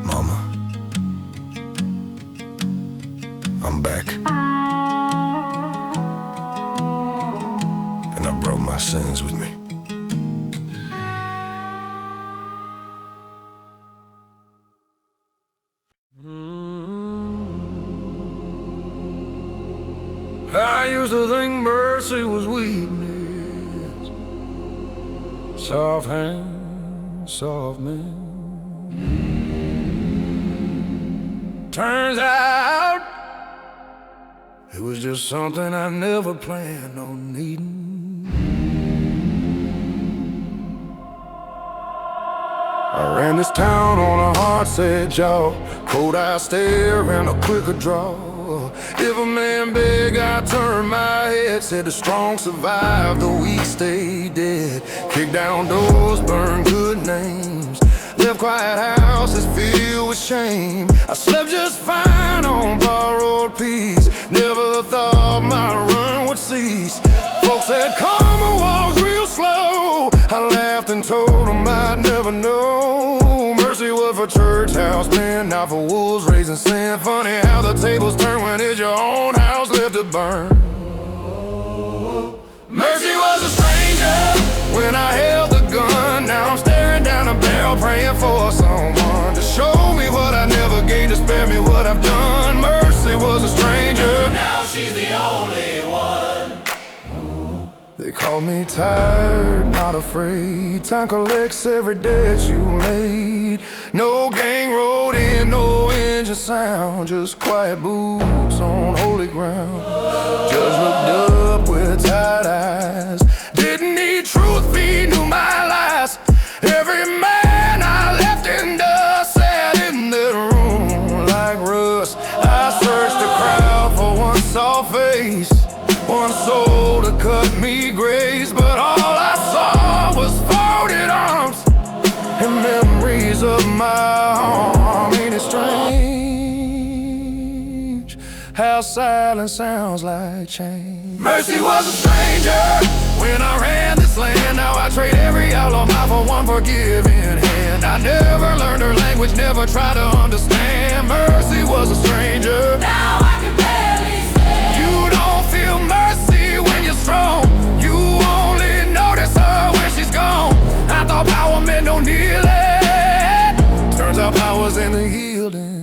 Mama, I'm back, and I brought my sins with me. I used to think mercy was weakness, soft hands, soft men. Turns out it was just something I never planned on needing. I ran this town on a hard-set jaw, cold eye stare and a quicker draw. If a man beg, I turn my head. Said the strong survive, the weak stay dead. Kick down doors, burn good names. Left quiet houses filled with shame. I slept just fine on borrowed peace. Never thought my run would cease. Folks said karma walks real slow. I laughed and told them I'd never know. Mercy was for church house men, not for wolves raising sin. Funny how the tables turn when it's your own house left to burn. Mercy was a stranger when I held the gun. Now I'm staring down a barrel praying for someone to show me what I never gained, to spare me what I've done. Mercy was a stranger. Now she's the only one. They call me tired, not afraid. Time collects every debt you made. No gang road in, no engine sound, just quiet boots on holy ground. Judge looked up with tired eyes. Didn't need truth, he knew my lies. Every man I left in dust sat in that room like rust. I searched the crowd for one soft face, one soul to cut me grace, but all I saw was folded arms and memories of my harm. Ain't it strange how silence sounds like change? Mercy was a stranger when I ran this land. Now I trade every outlaw mouth for one forgiving hand. I never learned her language, never tried to understand. Mercy was a stranger. Now I can barely stand. You don't feel mercy when you're strong. You only notice her when she's gone. I thought power meant no kneeling. Turns out power's in the yielding.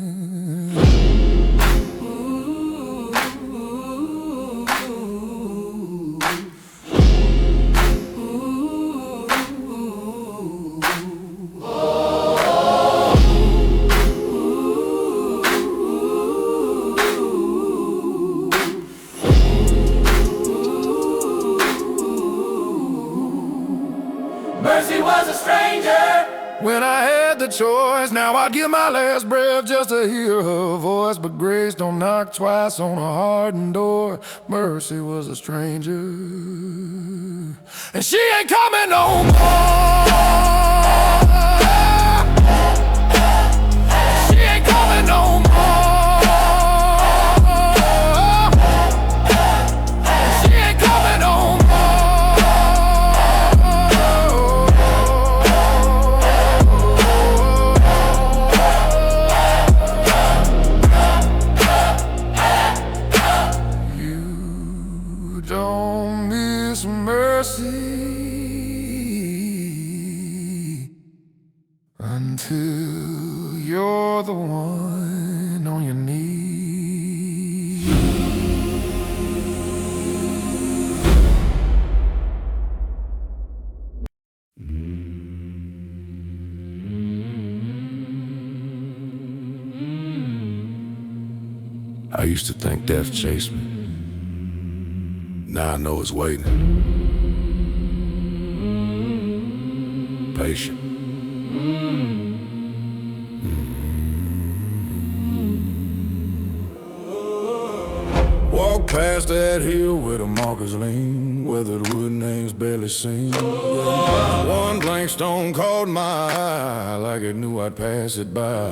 Mercy was a stranger. When I had the choice, now I'd give my last breath just to hear her voice. But grace don't knock twice on a hardened door. Mercy was a stranger, and she ain't coming no more. She ain't coming no more. She ain't coming no more. Don't miss mercy until you're the one on your knees. I used to think death chased me. Now I know it's waiting. Patient. Walk past that hill where the markers lean. weathered wood names barely seen. Yeah. One blank stone caught my eye like it knew I'd pass it by.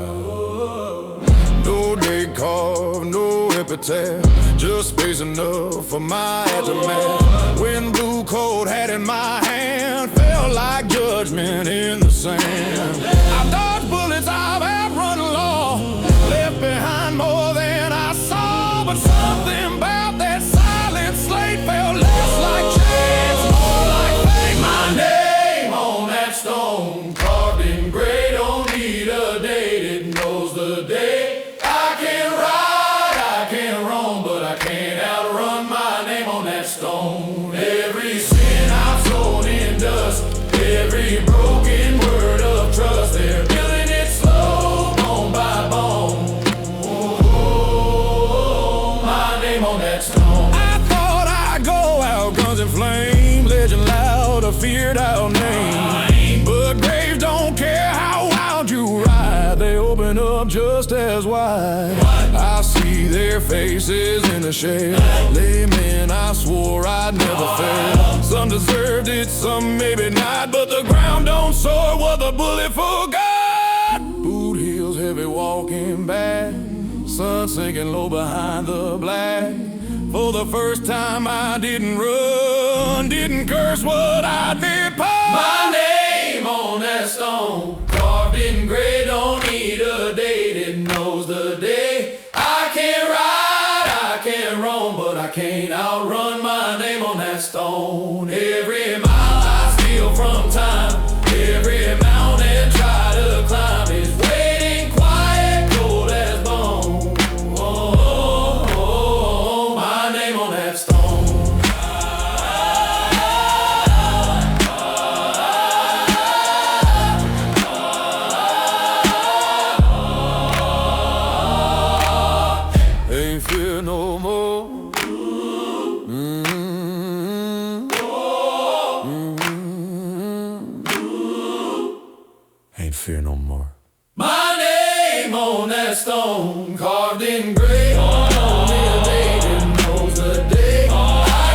No date carved, no epitaph, just space enough for my aftermath. Wind blew, cold hat in my hand, felt like judgment in the sand. I've dodged bullets, I've outrun law, left behind more than I saw, but something about that silent slate felt less like chance, more like fate. My name on that stone, carved in gray, don't need a date, it knows the day. I can ride, I can roam, but I can't outrun my name on that stone. Every sin I've sown in dust, every broken word of trust, they're building it slow, bone by bone. Oh, my name on that stone. I thought I'd go out, guns and flame, legend loud, a feared out name. But graves don't care how wild you ride, they open up just as wide. I see their faces in the shade, laymen I swore I'd never fail. Some deserved it, some maybe not, but the ground don't soar what the bullet forgot. Boot heels, heavy walking back, sun sinking low behind the black. For the first time I didn't run, didn't curse what I did past. My name on that stone, carved in gray, don't need a date, it knows the day. I can't ride, I can't roam, but I can't outrun my name on that stone. Every mile I steal from time, every mountain try to climb is waiting quiet, cold as bone. Oh, my name on that stone. Ain't fear no more. Ain't fear no more. My name on that stone, carved in gray. Don't need a date, it knows the day. I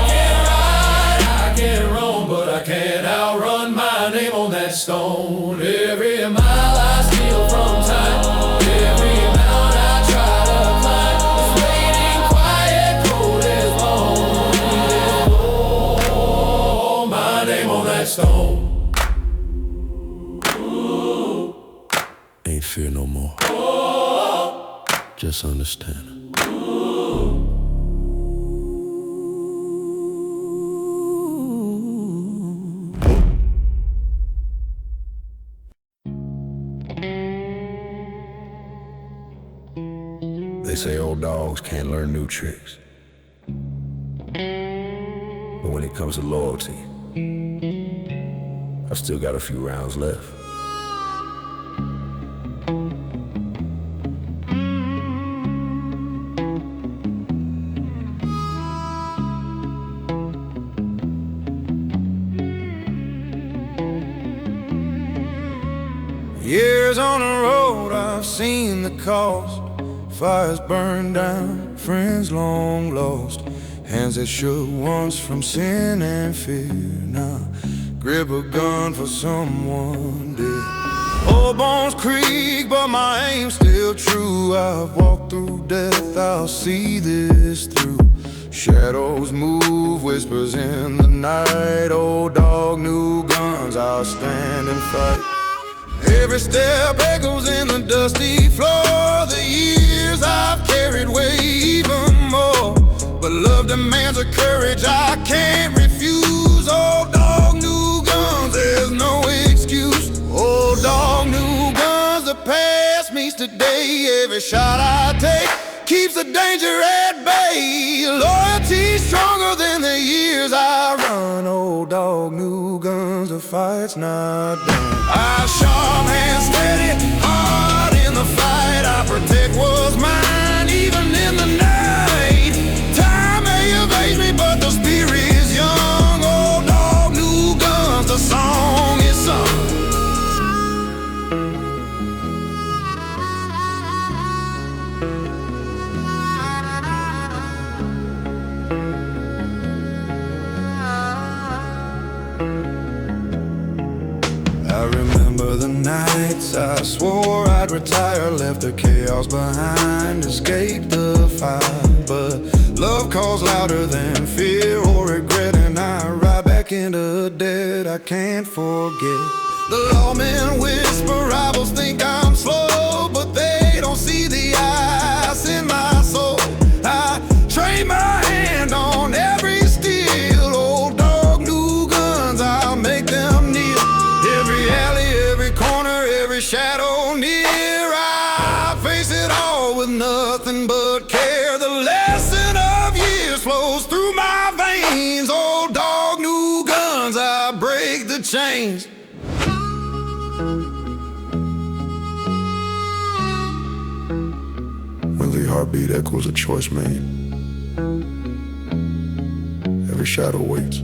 can't ride, I can't roam, but I can't outrun my name on that stone. Every mile I steal from time, every mountain I try to climb, it's waiting quiet, cold as bone. Oh, my name on that stone. Ain't fear no more. Just understand. They say old dogs can't learn new tricks, but when it comes to loyalty, I've still got a few rounds left. Years on the road, I've seen the cost. Fires burned down, friends long lost, hands that shook once from sin and fear. Now grip a gun for someone dead. Old Bones Creek, but my aim's still true. I've walked through death, I'll see this through. Shadows move, whispers in the night. Old dog, new guns, I'll stand and fight. Every step echoes in the dusty floor. The years I've carried weigh even more, but love demands a courage I can't refuse. Old dog, new guns, there's no excuse. Old dog, new guns, the past meets today. Every shot I take keeps the danger at bay. Loyalty stronger than the years I run. Old dog, new guns, the fight's not done. I sharp hand steady, hard in the fight. I protect what's mine, even in the night. Time may evade me, but the spirit's young. Old dog, new guns, the song is sung. nights I swore I'd retire, left the chaos behind, escaped the fire. But love calls louder than fear or regret, and I ride back into debt I can't forget. The lawmen whisper rivals think I'm slow, but they don't see the ice in my soul. I train my hand on every steel, old dog, new guns, I'll make them kneel. Every alley, every corner, every shadow near, I face it all with nothing but care. The lesson of years flows through my veins, old dog, new guns, I break the chains. Every heartbeat echoes a choice made. Every shadow waits,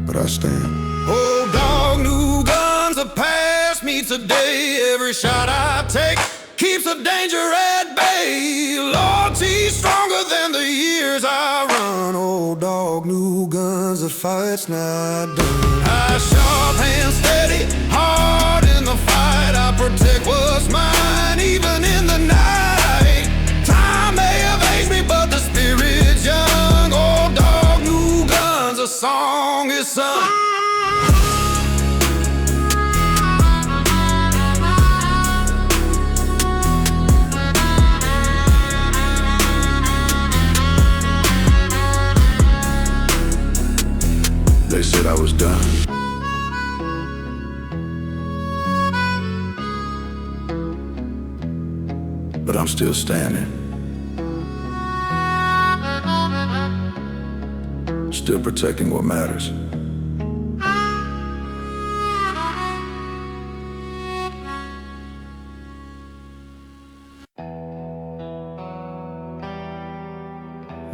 but I stand. Old dog, new guns are past me today. Every shot I take keeps the danger at bay. Loyalty stronger than the years I run. Old dog, new guns, the fight's not done. I sharp hand steady, hard in the fight. I protect what's mine, even in the night. Time may have aged me, but the spirit's young. Old dog, new guns, a song is sung. They said I was done, but I'm still standing, still protecting what matters.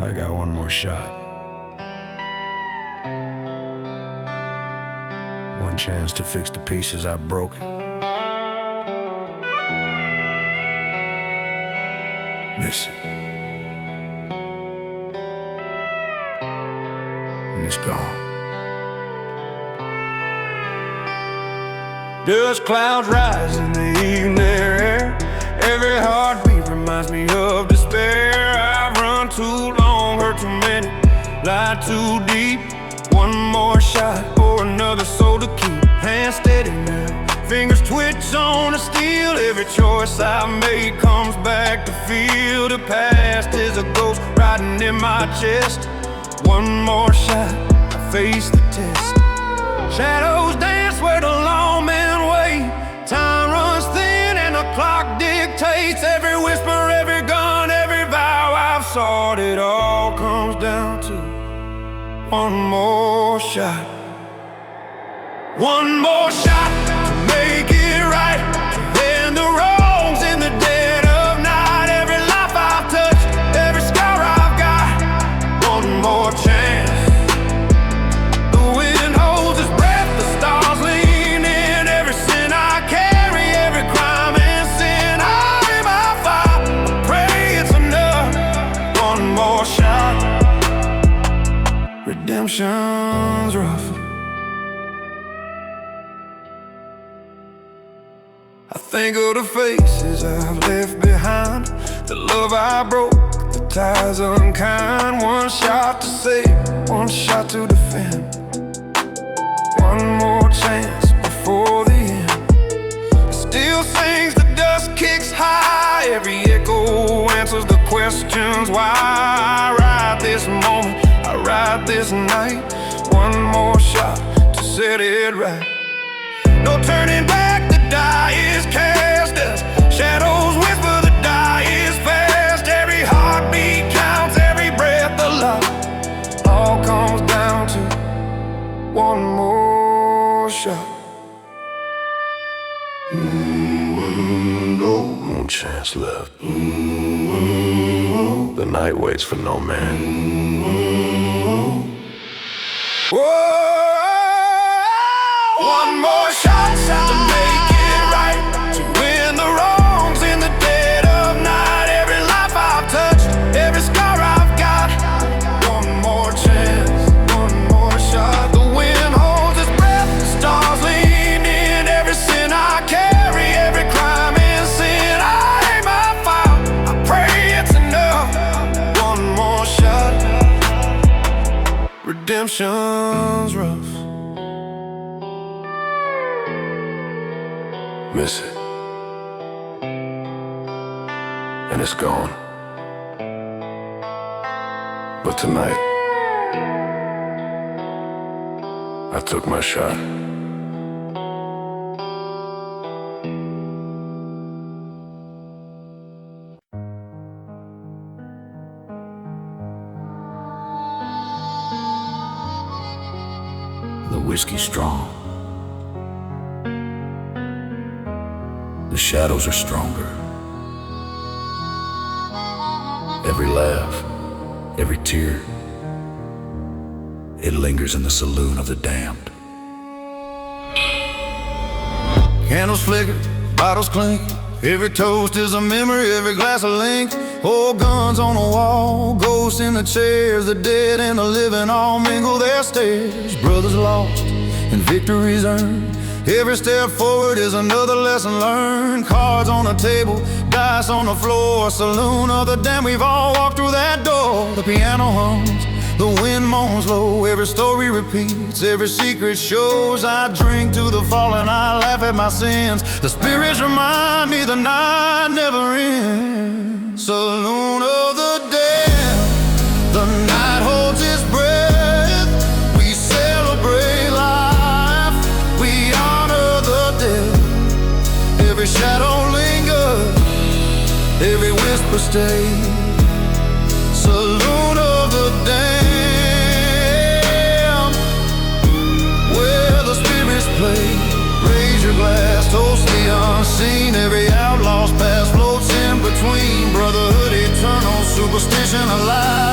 I got one more shot. One chance to fix the pieces I've broken. Miss it. And it's gone. Dust clouds rise in the evening air. Every heartbeat reminds me of despair. I've run too long, hurt too many, lied too deep. One more shot or another soul to keep. Hands steady now, fingers twitch on the steel. Every choice I make comes back to feel. The past is a ghost riding in my chest. One more shot, I face the test. Shadows dance where the lawmen wait. Time runs thin and the clock dictates. Every whisper, every gun, every vow I've sought, it all comes down to one more shot. One more shot to make it right, to end the wrongs in the dead of night. Every life I've touched, every scar I've got, one more chance. The wind holds its breath, the stars lean in. Every sin I carry, every crime and sin, I aim my fire, I pray it's enough. One more shot. Redemption's rough. I think of the faces I've left behind, the love I broke, the ties unkind. One shot to save, one shot to defend. One more chance before the end. It still sings, the dust kicks high. Every echo answers the questions why. I ride this moment, I ride this night. One more shot to set it right. No turning back, the die is cast. As shadows whisper, the die is fast. Every heartbeat counts, every breath alive. All comes down to one more shot. No more chance left. The night waits for no man. Whoa! One more shot to make it right, to win the wrongs in the dead of night. Every life I've touched, every scar I've got, one more chance, one more shot. The wind holds its breath, the stars lean in. Every situation's rough. Miss it, and it's gone. But tonight, I took my shot. The whiskey's strong. The shadows are stronger. Every laugh, every tear, it lingers in the saloon of the damned. Candles flicker, bottles clink. Every toast is a memory, every glass a link. Old guns on the wall, ghosts in the chairs. The dead and the living all mingle their stares. Brothers lost and victories earned. Every step forward is another lesson learned. Cards on the table, dice on the floor. Saloon of the damned, we've all walked through that door. The piano hums, the wind moans low. Every story repeats, every secret shows. I drink to the fallen, I laugh at my sins. The spirits remind me the night never ends. Saloon of the damned, the night holds its breath. We celebrate life, we honor the dead. Every shadow lingers, every whisper stays. Saloon of the damned, where the spirits play. Raise your glass, toast the unseen. Every outlaw's past floats in between. Brotherhood eternal, superstition alive.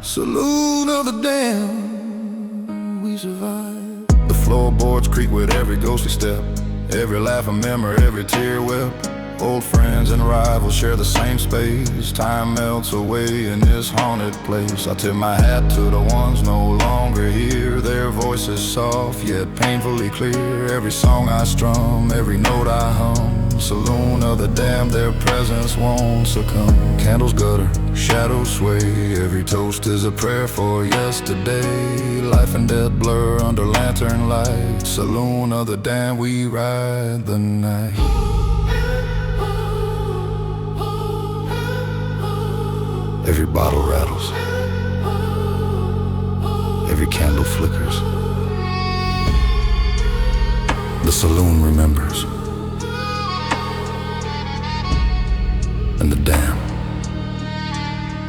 Saloon of the damned, we survive. The floorboards creak with every ghostly step. Every laugh a memory, every tear wept. Old friends and rivals share the same space. Time melts away in this haunted place. I tip my hat to the ones no longer here. Their voices soft yet painfully clear. Every song I strum, every note I hum. Saloon of the damned, their presence won't succumb. Candles gutter, shadows sway. Every toast is a prayer for yesterday. Life and death blur under lantern light. Saloon of the damned, we ride the night. Every bottle rattles, every candle flickers. The saloon remembers, and the damned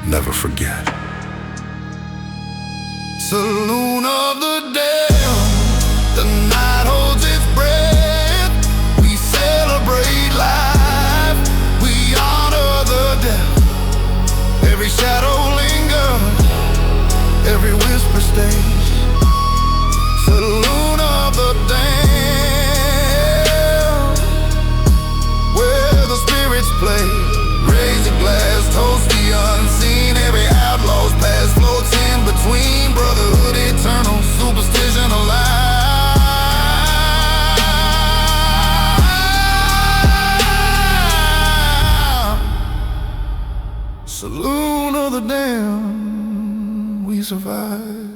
never forget. Saloon of the damned, the night holds its breath. We celebrate life, we honor the dead. Every shadow lingers, every whisper stays. Saloon of the damned, where the spirits play. Raise a glass, toast the unseen. Every outlaw's past floats in between. Brotherhood eternal, superstition alive. Saloon of the damned, we survive.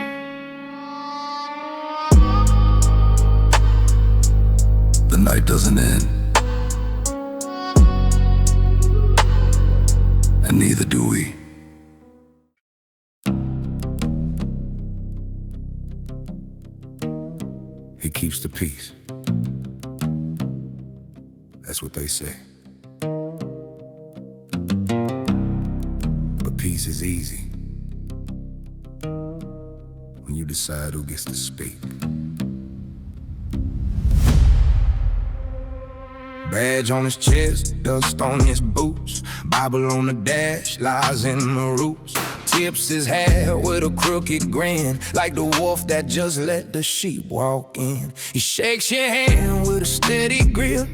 The night doesn't end, and neither do we. He keeps the peace. That's what they say. Peace is easy when you decide who gets to speak. Badge on his chest, dust on his boots. Bible on the dash, lies in the roots. Tips his hair with a crooked grin, like the wolf that just let the sheep walk in. He shakes your hand with a steady grip,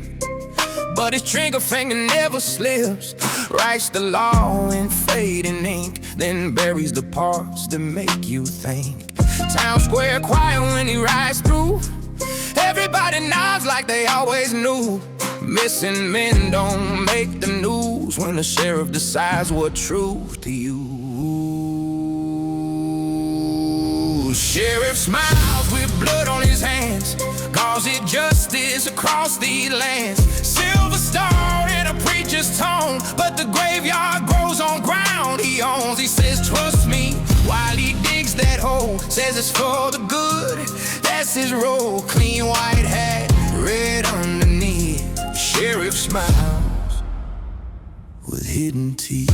but his trigger finger never slips. Writes the law in fading ink, then buries the parts that make you think. Town square quiet when he rides through. Everybody nods like they always knew. Missing men don't make the news when the sheriff decides what truth to use. Sheriff smiles with blood on his hands, calls it justice across these lands. Silver star in a preacher's tone, but the graveyard grows on ground he owns. He says, trust me, while he digs that hole. Says it's for the good, that's his role. Clean white hat, red underneath. Sheriff smiles with hidden teeth.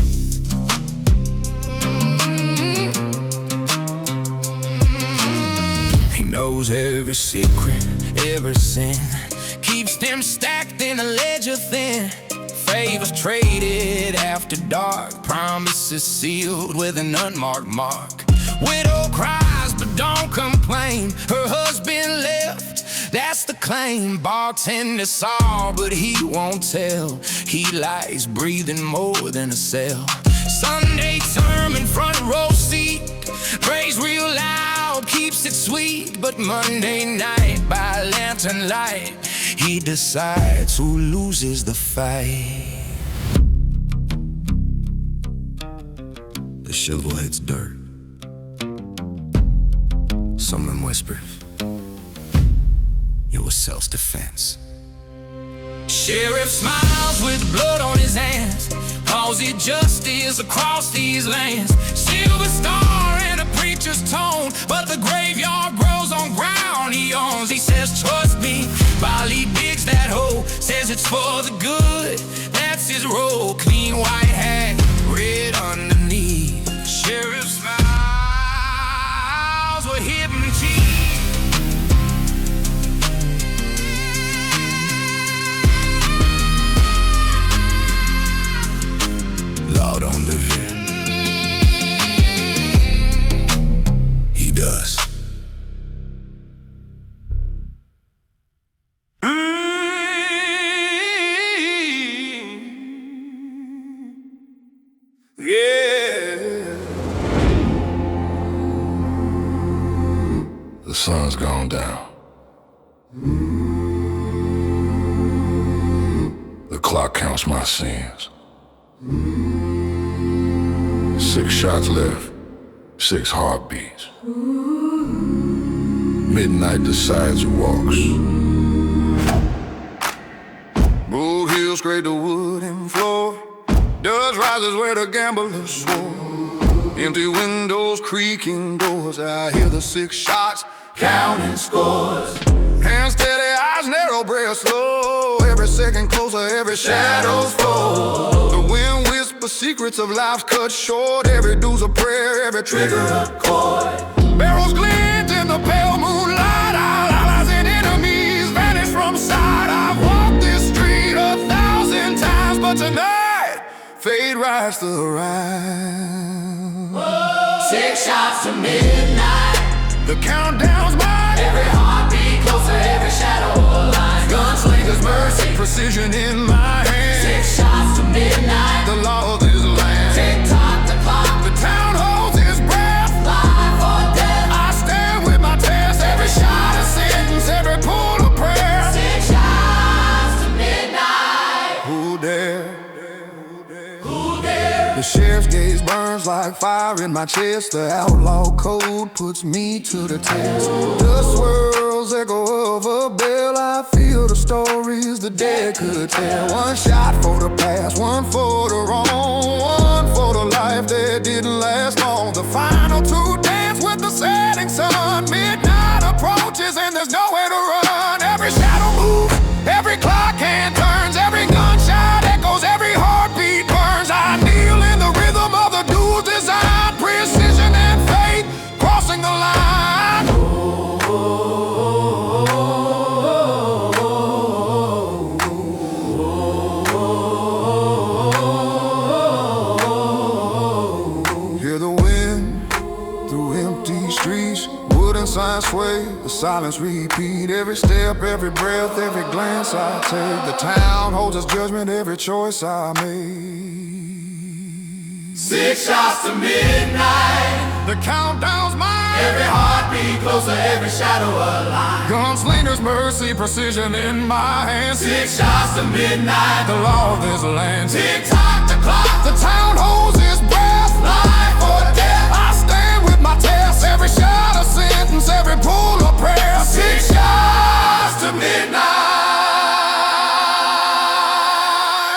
He knows every secret, every sin, keeps them stacked in a ledger thin. Favors traded after dark, promises sealed with an unmarked mark. Widow cries but don't complain, her husband left, that's the claim. Bartender saw but he won't tell, he lies breathing more than a cell. Sunday term in front row seat, prays real loud, keeps it sweet. But Monday night by lantern light, he decides who loses the fight. The shovel hits dirt. Someone whispers, it was self-defense. Sheriff smiles with blood on his hands, calls it justice across these lands. Silver star in a preacher's tone, but the graveyard grows on ground he owns. He says, trust me, while he digs that hole. Says it's for the good, that's his role. Clean white hat, red underneath. Sheriff smiles with hidden teeth. Law don't live here. He does. Yeah. The sun's gone down. The clock counts my sins. 6 shots left, 6 heartbeats. Midnight decides who walks. Bull Hill scrape the wooden floor. Dust rises where the gamblers swore. Empty windows, creaking doors. I hear the 6 shots, counting scores. Hands steady, eyes narrow, breath slow. Every second closer, every shadow's fall. The wind whispers secrets of life's cut short. Every do's a prayer, every trigger a chord. Barrels glint in the pale moonlight. All allies and enemies vanish from sight. I've walked this street 1,000 times, but tonight fate rides to the right. 6 shots to midnight. The countdown's mine. Every heartbeat closer, every shadow aligns. Gunslinger's mercy, precision in my hand. 6 shots to midnight. The law of this land. Tick tock the clock. The town holds its breath. Life or death. I stand with my test. Every shot a sentence, every pull a prayer. 6 shots to midnight. Who dare? Who dare? The sheriff's gaze burns like fire in my chest. The outlaw code puts me to the test. The swirls echo of a bell. I feel the stories the dead could tell. 1 shot for the past, 1 for the wrong, 1 for the life that didn't last long. The final 2 dance with the setting sun. Midnight approaches and there's nowhere to run. Every shadow moves, every clock hand turns, every gunshot echoes, every heartbeat burns. I kneel in the rhythm of the dude's design. Precision and faith crossing the line. Hear the wind through empty streets. Wooden signs sway, the silence repeat. Every step, every breath, every glance I take. The town holds its judgment, every choice I make. 6 shots to midnight. The countdown's mine. Every heartbeat closer, every shadow a line. Gunslinger's mercy, precision in my hands. 6 shots to midnight, The law of this land. tick tock the clock, The town holds its breath. life or death. I stand with my test. Every shot a sentence, every pull a prayer. 6 shots to midnight.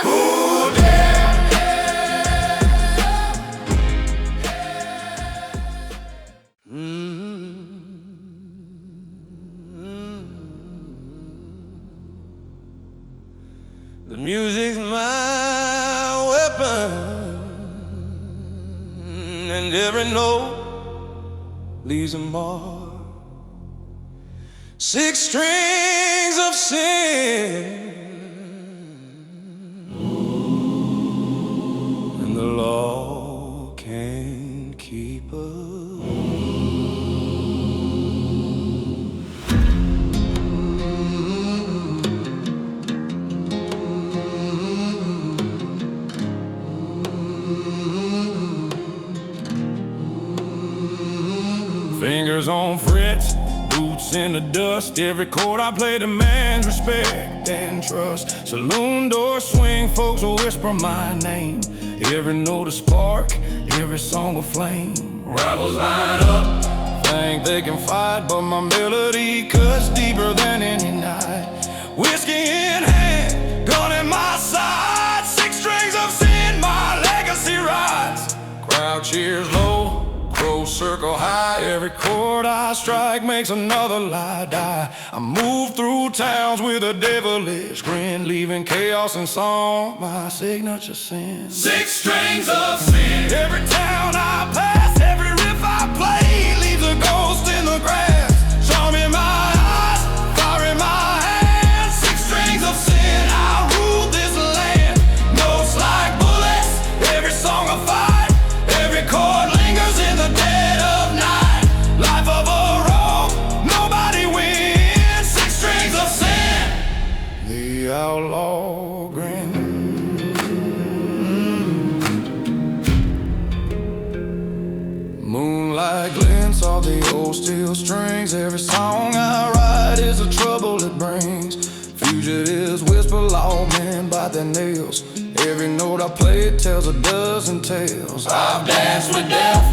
Who dare? The music's my weapon, and every note leaves a mark. 6 strings of sin, and the law can't keep up. Fingers on frets, boots in the dust. Every chord I play demands respect and trust. Saloon doors swing, folks will whisper my name. Every note a spark, every song a flame. Rivals line up, think they can fight, but my melody cuts deeper than any night. Whiskey in hand, gun in my side. 6 strings of sin, my legacy rides. Crowd cheers low, crows circle high. Every chord I strike makes another lie die. I move through towns with a devilish grin, leaving chaos in song, my signature sin. 6 strings of sin. Every town I pass, every riff I play, leaves a ghost in the grass. Charm in my eyes, fire in my hands. 6 strings of sin, I rule this land. Notes like bullets, every song a fight. Every chord lingers in the dead of night. Life of a rogue, nobody wins. 6 strings of sin. The outlaw grin. Moonlight glints off the old steel strings. Every song I write is the trouble it brings. Fugitives whisper, lawmen bite their nails. Every note I play tells a dozen tales. I've danced with death,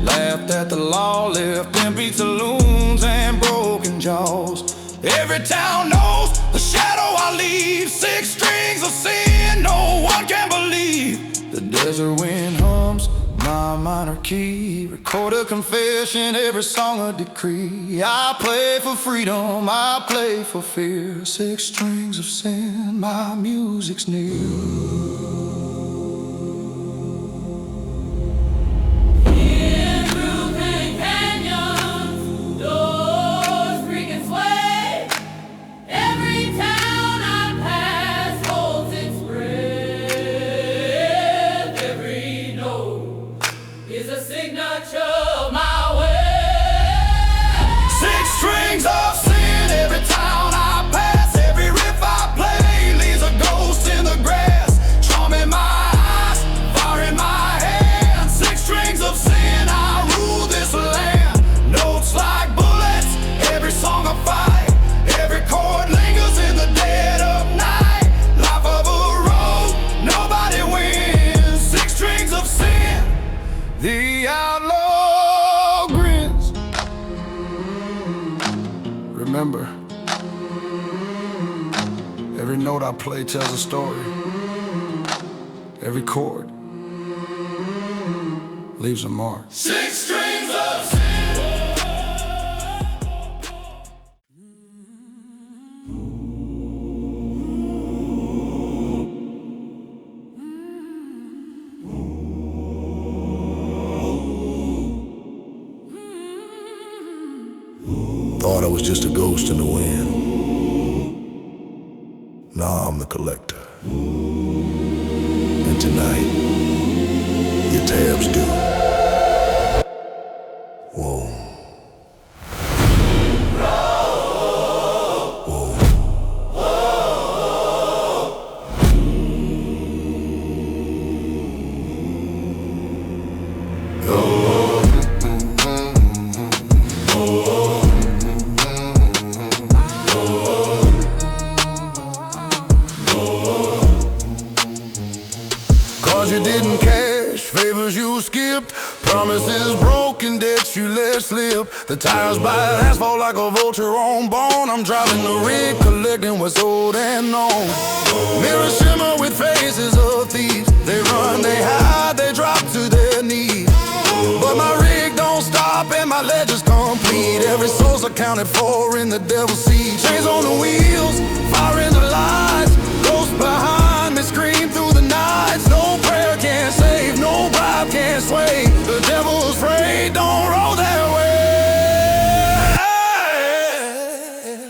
laughed at the law, left empty saloons and broken jaws. Every town knows the shadow I leave. 6 strings of sin, no one can believe. The desert wind hums my minor key, record a confession, every song a decree. I play for freedom, I play for fear. 6 strings of sin, my music's near. The outlaw grins. Remember, every note I play tells a story. Every chord leaves a mark. 6 strings of sin. Thought I was just a ghost in the wind. Now I'm the collector. And tonight, your tab's due. Whoa. Whoa. years you skipped, promises broken, debts you let slip. The tires bite asphalt like a vulture on bone. I'm driving the rig, collecting what's old and known. Mirrors shimmer with faces of thieves. They run, they hide, they drop to their knees. But my rig don't stop and my ledger's complete. Every soul's accounted for in the devil's seat. Chains on the wheels, fire in the lights. Ghosts behind me scream through the nights. No prayer can save, no bribe can sway. The devil's afraid, don't roll that way.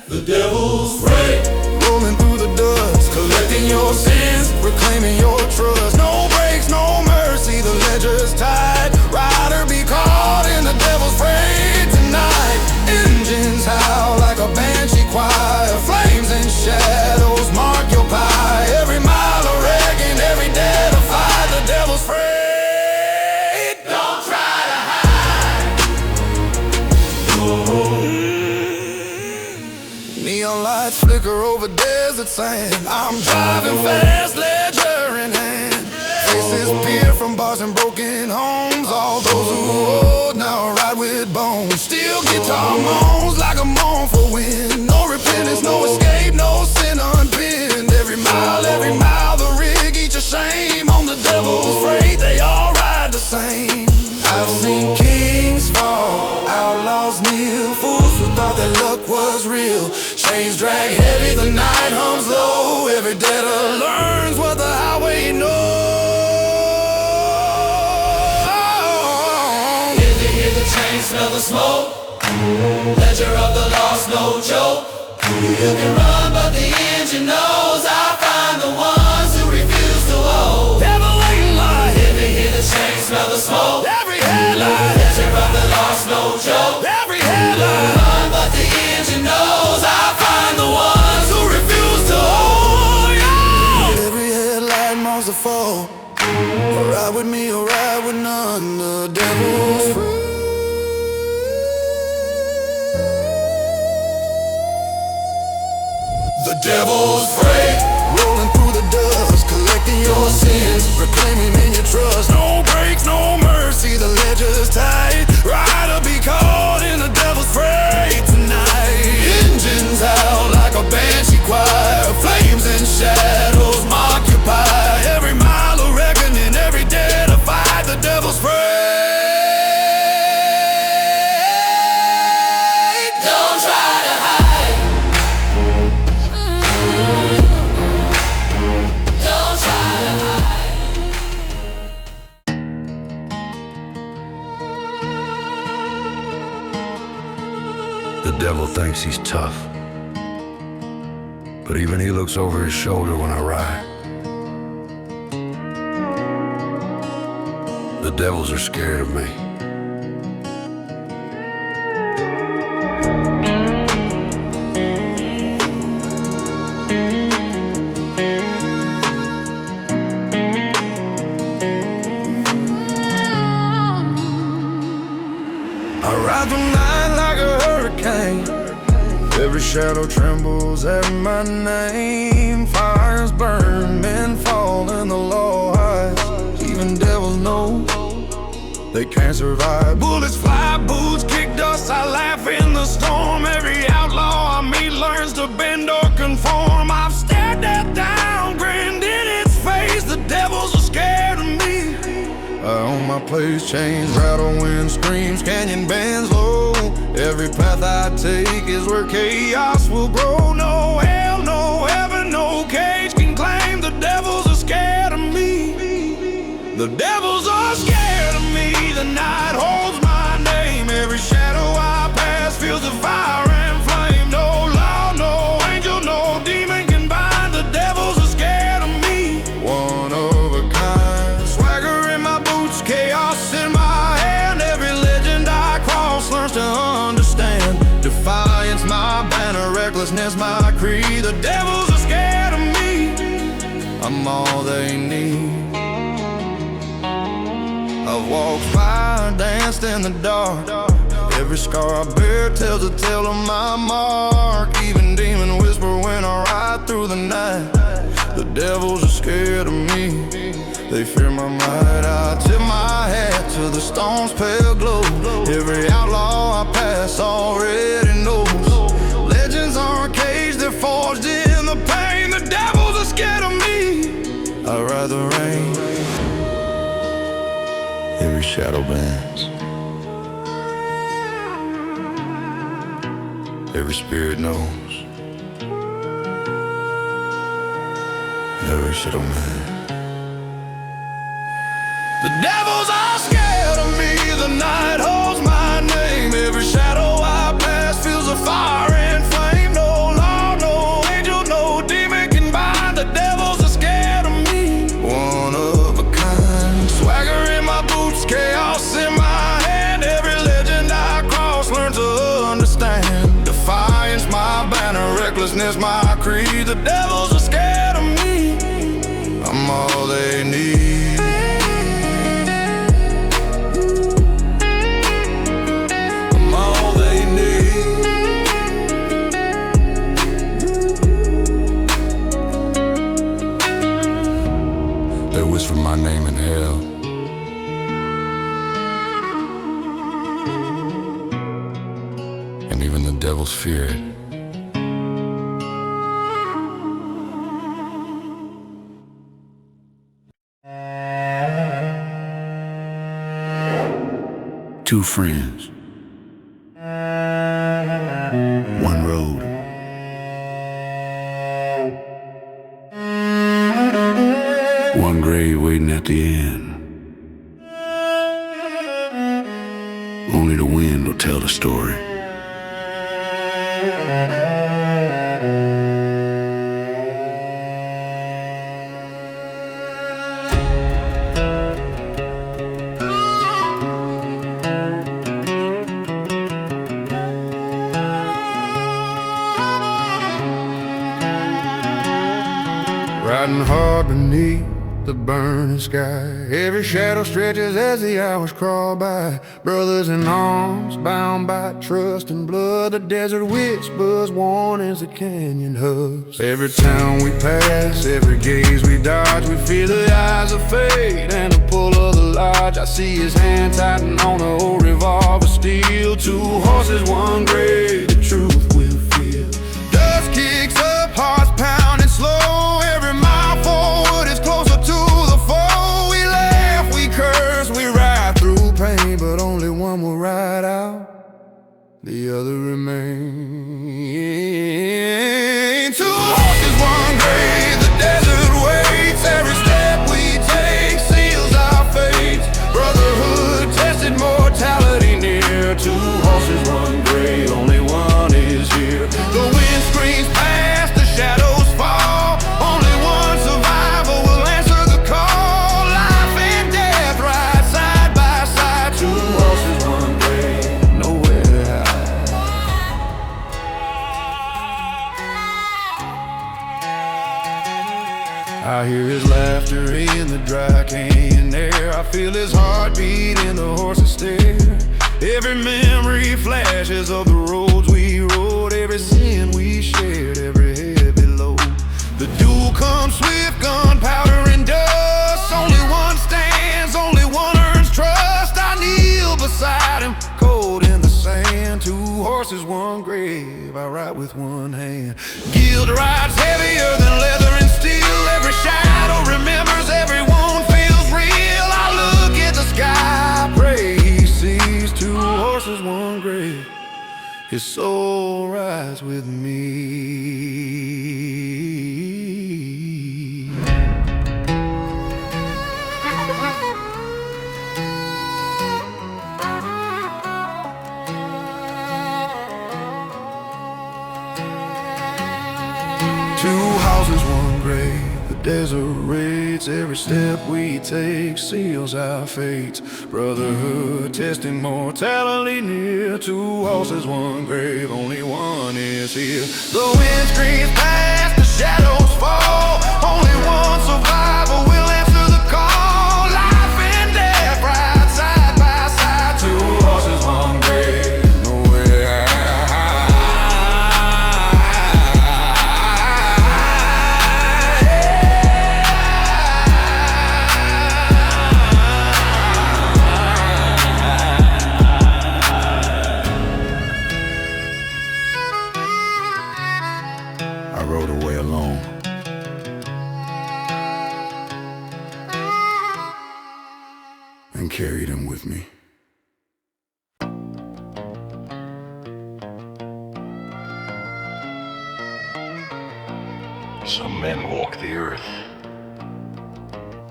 The devil's afraid. Rolling through the dust, collecting your sins, reclaiming your trust. No breaks, no mercy, the ledger's tied. Rider be caught in the devil's fray tonight. Engines howl like a banshee choir. Flames and shadows mark your pie. Every mile a wreck and every day to fight. The devil's afraid. Don't try to hide. Neon lights flicker over desert sand. I'm driving fast, ledger in hand. Faces peer from bars and broken homes. All those who old now ride with bones. Still guitar moans like a mournful wind. No repentance, no escape, no sin unpinned. Every mile the rig each a shame. On the devil's freight they all ride the same. I've seen kings fall, outlaws kneel. Fools who thought that luck was real. Chains drag heavy, the night hums low. Every debtor learns what the highway knows. Smell the smoke. Ledger of the lost, no joke. You can run, but the engine knows. I'll find the ones who refuse to hold. Devil ain't lying. Hear the chain, smell the smoke. Every headline. Ledger of the lost, no joke. Every headline. Run, but the engine knows. I'll find the ones who refuse to hold. Yeah. Every headlight marks the fall. Ride with me or ride with none. The devil's free. The devil's afraid. Rolling through the dust, collecting your sins, reclaiming in your trust. No breaks, no mercy, the ledger's tight. Rider be caught in the devil's fray tonight. Engines out like a banshee choir. Flames and shadows mark your pie. Every mile a reckoning, every day to fight. The devil's fray. Don't try to hide. Don't try to hide. The devil thinks he's tough, but even he looks over his shoulder when I ride. The devils are scared of me. I ride the night like a hurricane. Every shadow trembles at my name. Fires burn, men fall and the law hides. Even devils know they can't survive. Bullets fly, boots kick dust. I laugh in the storm. Every outlaw I meet learns to bend or conform. I've stared that down, grinned in its face. The devils are scared of me. I own my place, chains rattle, wind screams, canyon bends low. Every path I take is where chaos will grow. No hell, no heaven, no cage can claim. The devils are scared of me. The devils are scared of me. The night holds my name. Every shadow I pass feels the fire and flame. No law, no angel, no demon can bind. The devils are scared of me. One of a kind. Swagger in my boots, chaos in my hand. Every legend I cross learns to understand. Defiance my banner, recklessness my creed. The devils are scared of me. I'm all they need. I've walked by, danced in the dark. Every scar I bear tells a tale of my mark. Even demons whisper when I ride through the night. The devils are scared of me. They fear my might. I tip my stone's pale glow. Every outlaw I pass already knows. Legends aren't caged, they're forged in the pain. The devils are scared of me. I ride the rain. Every shadow bends. Every spirit knows. Every shadow man. The devils are scared of me. The night holds my name. Every shadow I pass feels a fire and flame. No law, no angel, no demon can bind. The devils are scared of me. One of a kind. Swagger in my boots, chaos in my hand. Every legend I cross, learn to understand. Defiance my banner, recklessness my creed. The devils are scared of me. I'm all they need. For my name in hell. And even the devils fear it. Two friends. One road. One grave waiting at the end. Only the wind will tell the story. Riding hard beneath the burning sky. Every shadow stretches as the hours crawl by. Brothers in arms, bound by trust and blood. The desert whispers warnings, the canyon hugs. Every town we pass, every gaze we dodge, we feel the eyes of fate and the pull of the lodge. I see his hand tighten on the old revolver steel. Two horses, one grave, the truth we'll feel. Dust kicks up, hearts pounding slow. Every mile forward is closer to the foe. We laugh, we curse, we ride through pain, but only one will ride out, the other remains. Two horses, one grave, the desert waits. Every step we take seals our fate. Brotherhood tested, mortality near. Two horses, one grave, only one is here. The wind screams past, the shadows fall. Only one survivor will answer the call. Life and death ride side by side. Two horses, one grave, nowhere to hide. I hear his laughter in the dry canyon air. I feel his heartbeat in the horse's stare. Every memory flashes of the roads we rode. Every sin we shared, every heavy load. The duel comes swift, gunpowder and dust. Only one stands, only one earns trust. I kneel beside him, cold in the sand. Two horses, one grave, I ride with one hand. Guilt rides heavier than leather and steel. Every shadow remembers, every wound feels real. I look at the sky, pray he sees. Two horses, one grave, his soul rides with me. Two houses, one grave, the desert rates. Every step we take seals our fates. Brotherhood testing, mortality near. Two horses, one grave, only one is here. The wind screams past, the shadows fall. Only one survivor will answer the call. Life and death ride side by side. Two horses, one grave, nowhere to hide. carry them with me. Some men walk the earth.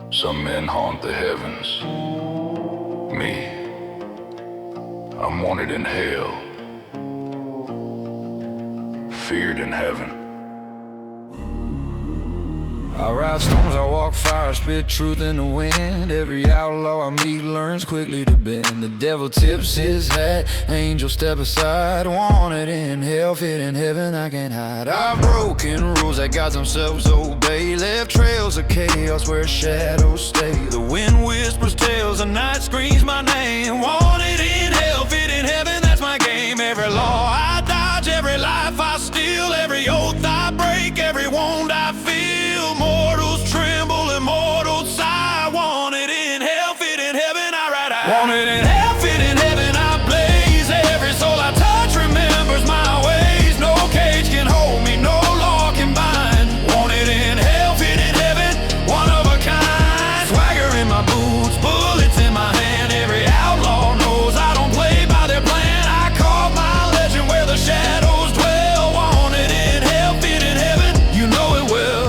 Some men haunt the heavens. Me, I'm wanted in hell, feared in heaven. I ride storms, I walk fire, spit truth in the wind. Every outlaw I meet learns quickly to bend. The devil tips his hat, angels step aside. Wanted in hell, fit in heaven, I can't hide. I've broken rules that gods themselves obey. Left trails of chaos where shadows stay. The wind whispers tales, the night screams my name. Wanted in hell, fit in heaven, that's my game. Every law I dodge, every life I steal, every oath I break, every wound I feel. Mortals tremble, immortals sigh. Wanted in hell, fit in heaven, I ride high. Wanted in hell, fit in heaven, I blaze. Every soul I touch remembers my ways. No cage can hold me, no law can bind. Wanted in hell, fit in heaven, one of a kind. Swagger in my boots, bullets in my hand. Every outlaw knows I don't play by their plan. I carve my legend where the shadows dwell. Wanted in hell, fit in heaven, you know it well.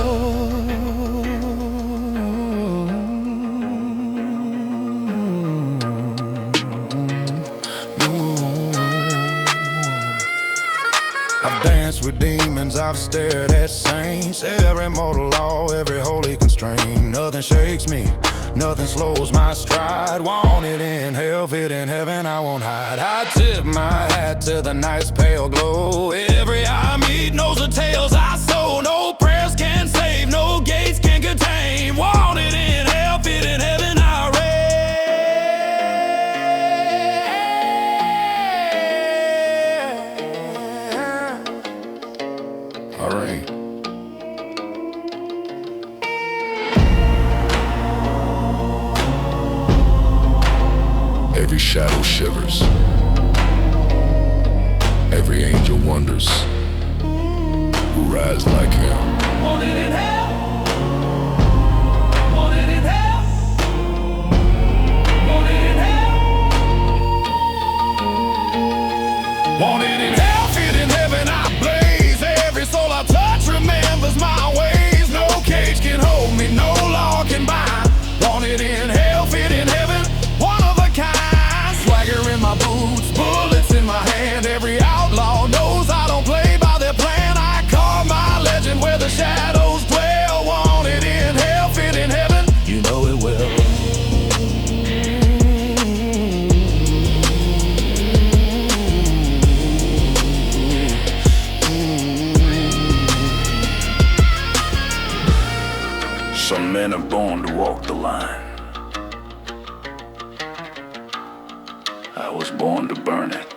I've danced with demons, I've stared at saints. Every mortal law, every holy constraint. Nothing shakes me, nothing slows my stride. Wanted in hell, fit in heaven, I won't hide. I tip my hat to the night's pale glow. Every eye meet knows the tales I sow. No prayers can save, no gates can contain. Wanted in hell, fit in heaven, I reign. All right. Every shadow shivers. Every angel wonders who rides like him. Wanted in hell. Wanted in hell. Wanted in hell. Wanted in hell, fit in heaven, I blaze. Every soul I touch remembers my ways. No cage can hold me, no law can bind. Wanted in hell, fit in heaven, one of a kind. Swagger in my boots, bullets in my hand. Every outlaw knows I don't play by their plan. I carve my legend where the shadows dwell. Wanted in hell, fit in heaven, you know it well. Some men are born to walk the line. I was born to burn it.